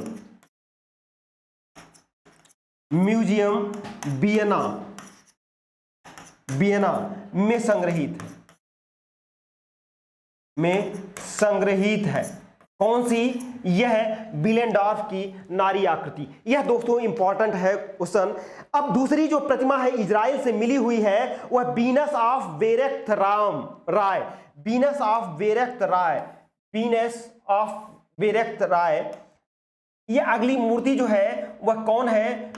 Vienna में संग्रहित है। कौन सी? यह विलेंडॉर्फ की नारी आकृति। यह दोस्तों इंपॉर्टेंट है क्वेश्चन। अब दूसरी जो प्रतिमा है इजराइल से मिली हुई है वह वीनस ऑफ वेरेख्त राय। यह अगली मूर्ति जो है वह कौन है?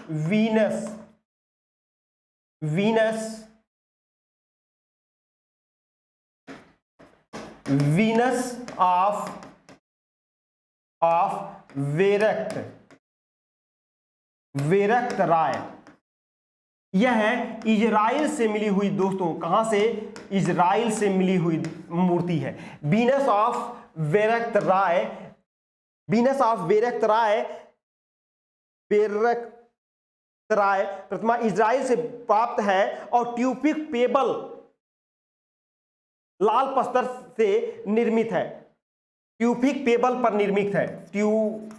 वीनस ऑफ वेरेख्त राय। यह है इजराइल से मिली हुई दोस्तों। कहां से? इजराइल से मिली हुई मूर्ति है। वीनस ऑफ वेरेख्त राय प्रतिमा इजराइल से प्राप्त है और ट्यूपिक पेबल लाल पत्थर से निर्मित है। ट्यूपिक पेबल पर निर्मित है। ट्यूपिक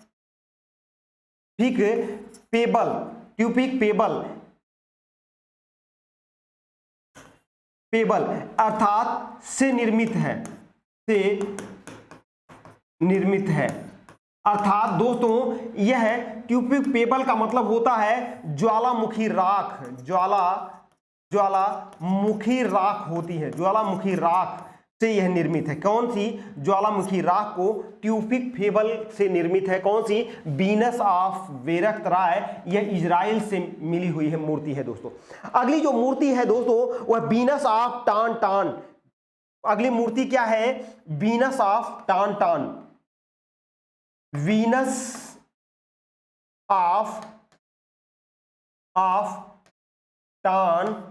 पेबल अर्थात से निर्मित है। अर्थात दोस्तों यह ट्यूपिक पेबल का मतलब होता है ज्वालामुखी राख। ज्वालामुखी राख होती है, ज्वालामुखी राख से यह निर्मित है। कौन सी? ज्वालामुखी राख को ट्यूपिक पेबल से निर्मित है। कौन सी? वीनस ऑफ वेरेख्त राय। यह इजराइल से मिली हुई है मूर्ति है दोस्तों। अगली जो मूर्ति है दोस्तों वह वीनस ऑफ टान। अगली मूर्ति क्या है? वीनस ऑफ टान। वीनस ऑफ टान।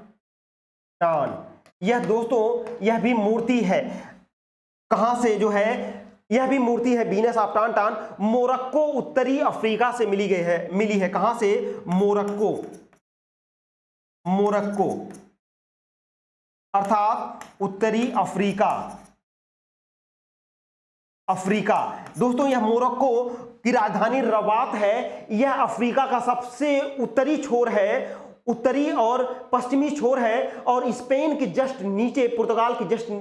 यह दोस्तों यह भी मूर्ति है। कहां से जो है? यह भी मूर्ति है वीनस ऑफ टान। मोरक्को उत्तरी अफ्रीका से मिली है। कहां से? मोरक्को अर्थात उत्तरी अफ्रीका। दोस्तों यह मोरक्को की राजधानी रबात है, यह अफ्रीका का सबसे उत्तरी छोर है, उत्तरी और पश्चिमी छोर है, और स्पेन के जस्ट नीचे, पुर्तगाल के जस्ट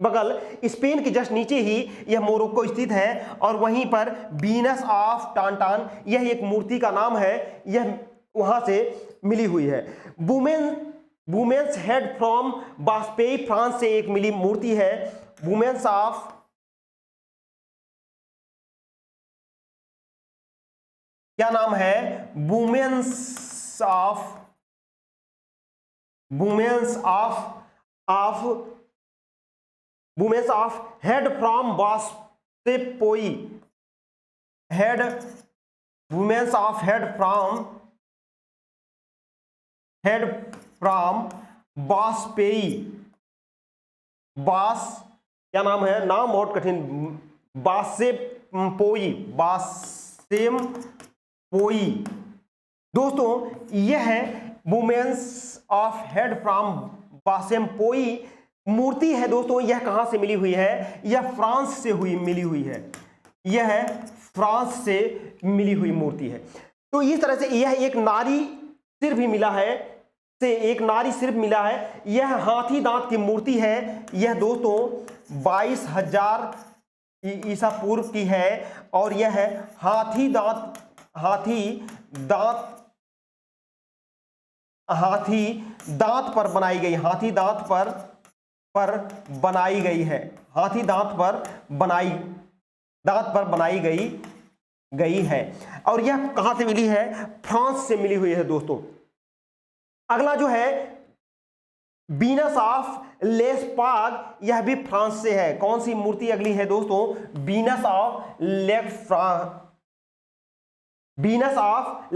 बगल, स्पेन के जस्ट नीचे ही यह मोरक्को स्थित है। और वहीं पर वीनस ऑफ टांटान, यह एक मूर्ति का नाम है, यह वहां से मिली हुई है। वुमेन्स हेड फ्रॉम बास्पेई, फ्रांस से एक मिली मूर्ति है। वुमेन्स ऑफ क्या नाम है, वुमेन्स ऑफ हेड फ्रॉम बास्पेई, वुमेन्स ऑफ हेड फ्रॉम बास्पेई, क्या नाम है, नाम बहुत कठिन, बासेमपोई। दोस्तों यह है वुमेन्स ऑफ हेड फ्रॉम बासेमपोई मूर्ति है। दोस्तों यह कहां से मिली हुई है, यह फ्रांस से मिली हुई है, यह फ्रांस से मिली हुई मूर्ति है। तो इस तरह से यह एक नारी सिर भी मिला है, एक नारी सिर्फ मिला है। यह हाथी दांत की मूर्ति है, यह दोस्तों 22,000 ईसा पूर्व की है, और यह है हाथी दांत पर बनाई गई, हाथी दांत पर बनाई गई है, हाथी दांत पर बनाई गई है। और यह कहां से मिली है, फ्रांस से मिली हुई है दोस्तों। अगला जो है वीनस ऑफ लेस्पाग, यह भी फ्रांस से है। कौन सी मूर्ति अगली है दोस्तों, Venus of Lespugue, Venus of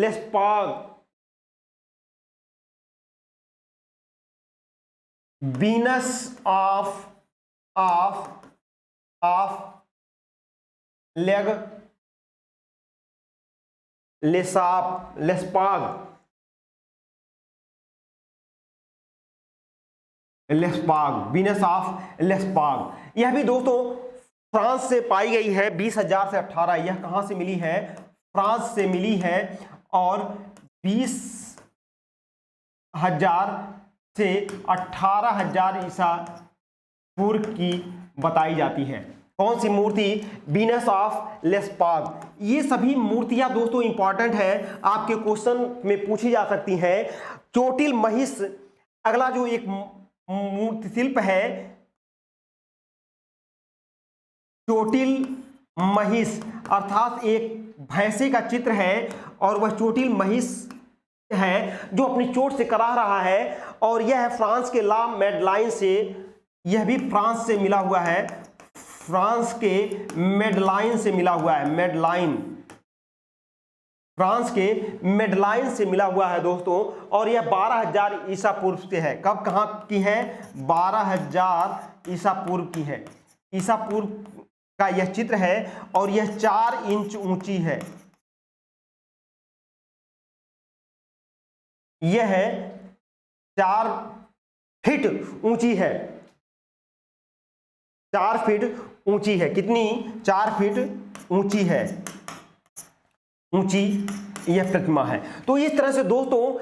Venus of Lespugue, यह भी दोस्तों फ्रांस से पाई गई है। 20,000 से 18, यह कहां से मिली है, फ्रांस से मिली है, और 20,000 से 18,000 ईसा पूर्व की बताई जाती है। कौन सी मूर्ति, वीनस ऑफ लेस्पाग। ये सभी मूर्तियां दोस्तों इंपॉर्टेंट है, आपके क्वेश्चन में पूछी जा सकती हैं। चोटिल महिष, अगला जो एक मूर्ति शिल्प है, चोटिल महिष अर्थात एक भैंसे का चित्र है, और वह चोटिल महिष है जो अपनी चोट से कराह रहा है, और यह है फ्रांस के ला मेडलाइन से, यह भी फ्रांस से मिला हुआ है, फ्रांस के मेडलाइन से मिला हुआ है, फ्रांस के मेडलाइन से मिला हुआ है दोस्तों। और यह 12,000 ईसा पूर्व से है। कब कहां की है, 12,000 ईसा पूर्व की है, ईसा पूर्व का यह चित्र है, और यह 4 इंच ऊंची है, यह है 4 फीट ऊंची है, 4 फीट ऊंची है। कितनी, 4 फीट ऊंची है, ऊंची यह प्रतिमा है। तो इस तरह से दोस्तों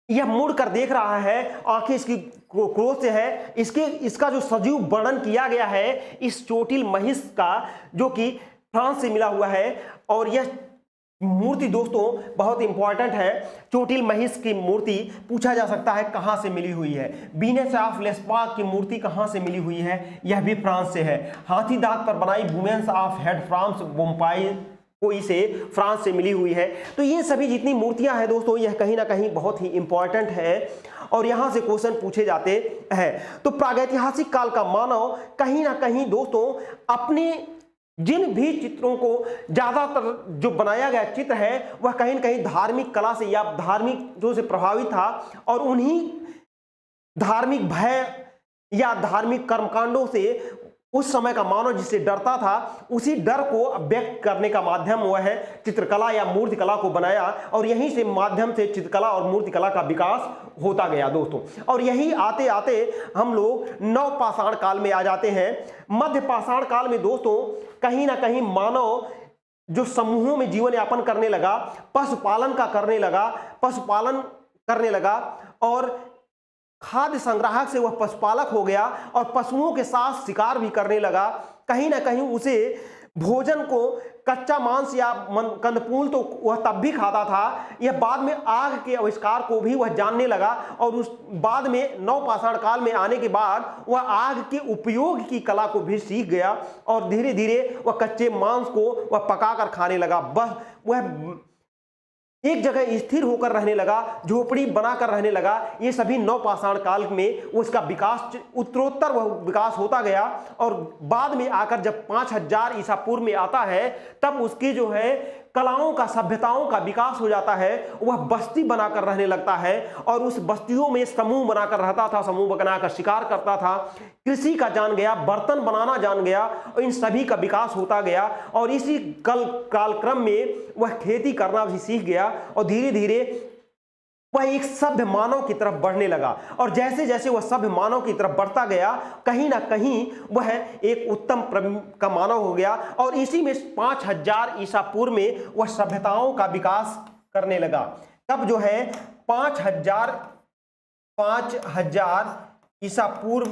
यह मुड़ कर देख रहा है, आंखें इसकी क्रोध से है। इसका जो सजीव वर्णन किया गया है इस चोटिल महिष का, जो कि फ्रांस से मिला हुआ है, और यह मूर्ति दोस्तों बहुत इंपॉर्टेंट है। चोटिल महिष की मूर्ति पूछा जा सकता है कहां से मिली हुई है। वीनस ऑफ लेस्पाग की मूर्ति कहां से मिली हुई है, यह भी फ्रांस से है। हाथी दांत पर बनाई वुमेन्स ऑफ हेड फ्रांस बोम्पाई कोई से फ्रांस से मिली हुई है। तो ये सभी जितनी मूर्तियां हैं दोस्तों, यह कहीं ना कहीं बहुत ही इंपॉर्टेंट है, और यहां से क्वेश्चन पूछे जाते हैं। तो प्रागैतिहासिक काल का मानव कहीं ना कहीं दोस्तों अपने जिन भी चित्रों को ज्यादातर जो बनाया गया चित्र है वह कहीं न कहीं धार्मिक कला से या धार्मिक जो से प्रभावित था, और उन्हीं धार्मिक भय या धार्मिक कर्मकांडों से उस समय का मानव जिससे डरता था, उसी डर को व्यक्त करने का माध्यम वह है चित्रकला या मूर्तिकला को बनाया, और यहीं से माध्यम से चित्रकला और मूर्तिकला का विकास होता गया दोस्तों। और यही आते आते हम लोग नवपाषाण काल में आ जाते हैं। मध्य पाषाण काल में दोस्तों कहीं ना कहीं मानव जो समूहों में जीवन यापन करने लगा, पशुपालन करने लगा और खाद्य संग्राहक से वह पशुपालक हो गया और पशुओं के साथ शिकार भी करने लगा। कहीं ना कहीं उसे भोजन को कच्चा मांस या कंदमूल तो वह तब भी खाता था। यह बाद में आग के आविष्कार को भी वह जानने लगा और उस बाद में नवपाषाण काल में आने के बाद वह आग के उपयोग की कला को भी सीख गया और धीरे धीरे वह कच्चे मांस को वह पकाकर खाने लगा। बस वह एक जगह स्थिर होकर रहने लगा, झोपड़ी बनाकर रहने लगा। ये सभी नवपाषाण काल में उसका विकास उत्तरोत्तर वह विकास होता गया और बाद में आकर जब 5000 ईसा पूर्व में आता है तब उसकी जो है कलाओं का, सभ्यताओं का विकास हो जाता है। वह बस्ती बनाकर रहने लगता है और उस बस्तियों में समूह बनाकर रहता था, समूह बनाकर शिकार करता था, कृषि का जान गया, बर्तन बनाना जान गया और इन सभी का विकास होता गया और इसी कालक्रम में वह खेती करना भी सीख गया और धीरे धीरे वह एक सभ्य मानव की तरफ बढ़ने लगा। और जैसे जैसे वह सभ्य मानव की तरफ बढ़ता गया कहीं ना कहीं वह एक उत्तम का मानव हो गया और इसी में 5000 ईसा पूर्व में वह सभ्यताओं का विकास करने लगा। तब जो है 5000 ईसा पूर्व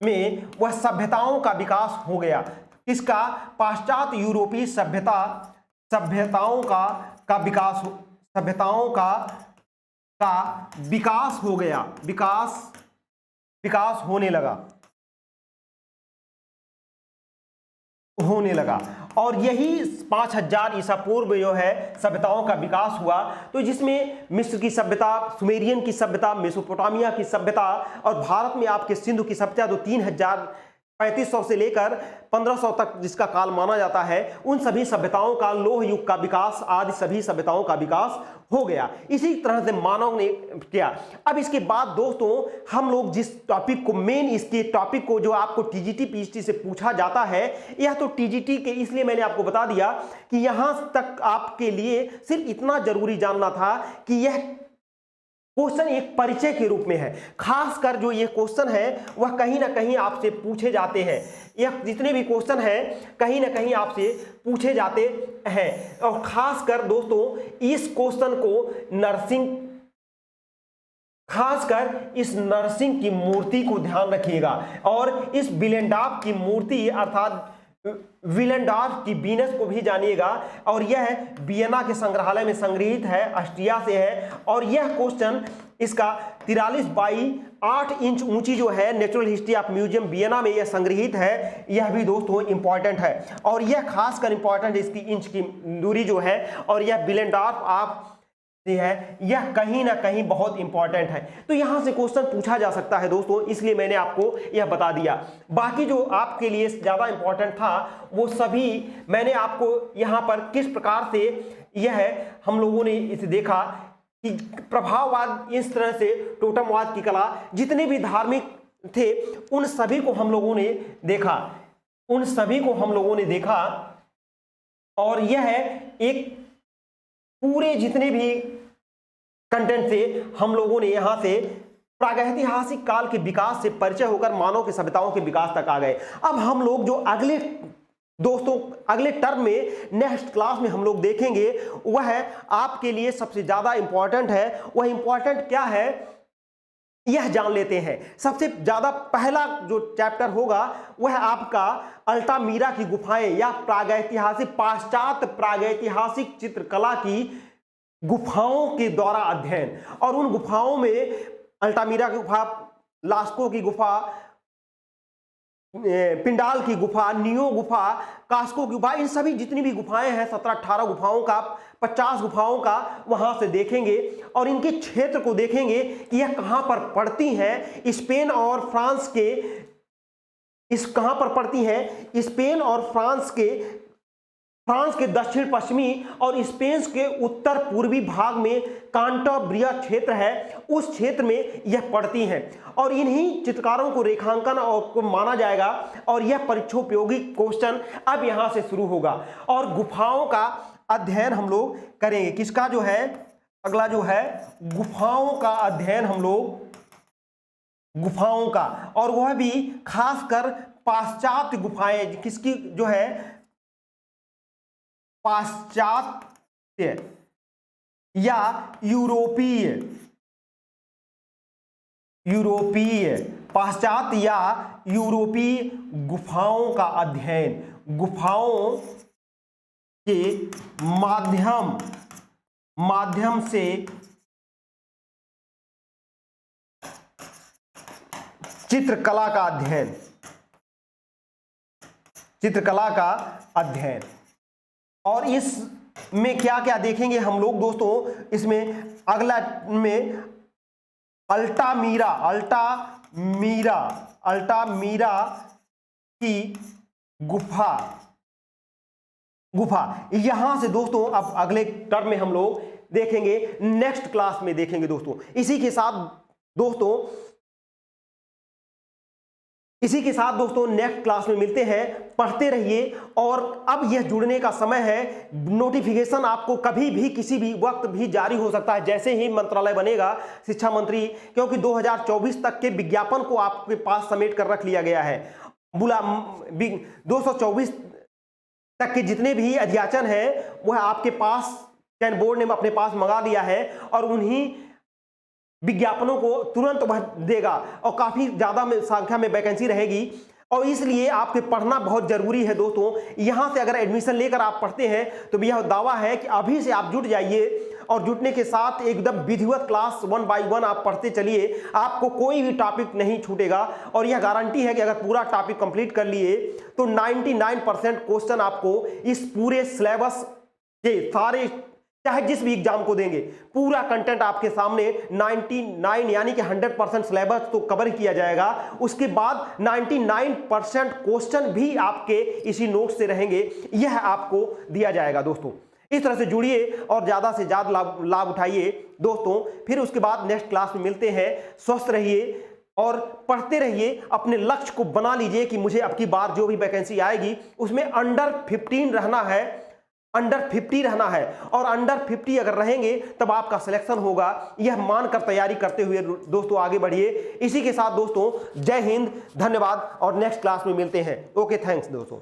में वह सभ्यताओं का विकास हो गया। इसका पाश्चात्य यूरोपीय सभ्यताओं का विकास हो गया, विकास होने लगा और यही 5000 ईसा पूर्व जो है सभ्यताओं का विकास हुआ। तो जिसमें मिस्र की सभ्यता, सुमेरियन की सभ्यता, मेसोपोटामिया की सभ्यता और भारत में आपके सिंधु की सभ्यता जो 3500 से लेकर 1500 तक जिसका काल माना जाता है, उन सभी सभ्यताओं का, लौह युग का विकास आदि सभी सभ्यताओं का विकास हो गया। इसी तरह से मानव ने किया। अब इसके बाद दोस्तों हम लोग जिस टॉपिक को, मेन इसके टॉपिक को जो आपको टीजीटी पीएचडी से पूछा जाता है, यह तो टीजीटी के इसलिए मैंने आपको बता दिया कि यहां तक आपके लिए सिर्फ इतना जरूरी जानना था कि यह क्वेश्चन एक परिचय के रूप में है। खासकर जो ये क्वेश्चन है वह कहीं ना कहीं आपसे पूछे जाते हैं। यह जितने भी क्वेश्चन हैं कहीं ना कहीं आपसे पूछे जाते हैं और खासकर दोस्तों इस क्वेश्चन को खासकर इस नरसिंह की मूर्ति को ध्यान रखिएगा और इस विलेंडॉर्फ की मूर्ति अर्थात विलेंडॉर्फ की वीनस को भी जानिएगा और यह वियना के संग्रहालय में संग्रहित है, ऑस्ट्रिया से है और यह क्वेश्चन इसका 43 बाई 8 इंच ऊंची जो है natural history of museum Vienna में यह संग्रहित है। यह भी दोस्तों इंपॉर्टेंट है और यह खासकर इंपॉर्टेंट इसकी इंच की दूरी जो है और यह विलेंडॉर्फ ऑफ है, यह कहीं ना कहीं बहुत इंपॉर्टेंट है। तो यहां से क्वेश्चन पूछा जा सकता है दोस्तों, इसलिए मैंने आपको यह बता दिया। बाकी जो आपके लिए ज्यादा इंपॉर्टेंट था वो सभी मैंने आपको यहां पर किस प्रकार से यह हम लोगों ने इसे देखा कि प्रभाववाद, इस तरह से टोटमवाद की कला, जितने भी धार्मिक थे उन सभी को हम लोगों ने देखा और यह एक पूरे जितने भी कंटेंट से हम लोगों ने यहां से प्रागैतिहासिक काल के विकास से परिचय होकर मानव के सभ्यताओं के विकास तक आ गए। अब हम लोग जो अगले टर्म में नेक्स्ट क्लास में हम लोग देखेंगे वह है आपके लिए सबसे ज्यादा इंपॉर्टेंट है। वह इंपॉर्टेंट क्या है यह जान लेते हैं। सबसे ज्यादा पहला जो चैप्टर होगा वह आपका अल्टामीरा की गुफाएं या प्रागैतिहासिक, पाश्चात्य प्रागैतिहासिक चित्रकला की गुफाओं के द्वारा अध्ययन और उन गुफाओं में अल्टामीरा की गुफा, लास्को की गुफा, पिंडाल की गुफा, नियो गुफा, कास्को की गुफा, इन सभी जितनी भी गुफाएं हैं 17-18 गुफाओं का, 50 गुफाओं का वहां से देखेंगे और इनके क्षेत्र को देखेंगे कि यह कहां पर पड़ती हैं। स्पेन और फ्रांस के दक्षिण पश्चिमी और स्पेन के उत्तर पूर्वी भाग में कांटाब्रिया क्षेत्र है, उस क्षेत्र में यह पड़ती हैं और इन्हीं चित्रकारों को रेखांकन और को माना जाएगा और यह परीक्षोपयोगी क्वेश्चन अब यहां से शुरू होगा और गुफाओं का अध्ययन हम लोग करेंगे। किसका जो है अगला जो है गुफाओं का अध्ययन हम लोग, गुफाओं का, और वह भी खासकर पाश्चात्य गुफाएं, किसकी जो है पाश्चात्य या यूरोपीय पाश्चात्य या यूरोपीय गुफाओं का अध्ययन, गुफाओं के माध्यम से चित्रकला का अध्ययन। और इसमें क्या क्या देखेंगे हम लोग दोस्तों, इसमें अगला में अल्टामीरा की गुफा यहां से दोस्तों अब अगले टर्म में हम लोग देखेंगे, नेक्स्ट क्लास में देखेंगे दोस्तों। इसी के साथ दोस्तों नेक्स्ट क्लास में मिलते हैं। पढ़ते रहिए। और अब यह जुड़ने का समय है, नोटिफिकेशन आपको कभी भी किसी भी वक्त भी जारी हो सकता है, जैसे ही मंत्रालय बनेगा, शिक्षा मंत्री, क्योंकि 2024 तक के विज्ञापन को आपके पास समेट कर रख लिया गया है। 224 तक के जितने भी अध्याचन है वह आपके पास कैन बोर्ड ने अपने पास मंगा लिया है, और उन्हीं विज्ञापनों को तुरंत वह देगा, और काफी ज्यादा संख्या में वैकेंसी रहेगी, और इसलिए आपके पढ़ना बहुत जरूरी है दोस्तों। यहां से अगर एडमिशन लेकर आप पढ़ते हैं तो यह दावा है कि अभी से आप जुट जाइए, और जुटने के साथ एकदम विधिवत क्लास 1 by 1 आप पढ़ते चलिए, आपको कोई भी टॉपिक नहीं छूटेगा। और यह गारंटी है कि अगर पूरा टॉपिक कंप्लीट कर लिए तो 99% क्वेश्चन आपको इस पूरे सिलेबस के सारे, चाहे जिस भी एग्जाम को देंगे, पूरा कंटेंट आपके सामने 99 यानी कि 100% सिलेबस तो कवर किया जाएगा। उसके बाद 99% क्वेश्चन भी आपके इसी नोट से रहेंगे, यह आपको दिया जाएगा दोस्तों। इस तरह से जुड़िए और ज्यादा से ज्यादा लाभ उठाइए दोस्तों। फिर उसके बाद नेक्स्ट क्लास में मिलते हैं। स्वस्थ रहिए और पढ़ते रहिए। अपने लक्ष्य को बना लीजिए कि मुझे अब की बार जो भी वैकेंसी आएगी उसमें अंडर 50 रहना है, अंडर 50 रहना है, और अंडर 50 अगर रहेंगे तब आपका सिलेक्शन होगा। यह मानकर तैयारी करते हुए दोस्तों आगे बढ़िए। इसी के साथ दोस्तों जय हिंद, धन्यवाद, और नेक्स्ट क्लास में मिलते हैं। ओके, थैंक्स दोस्तों।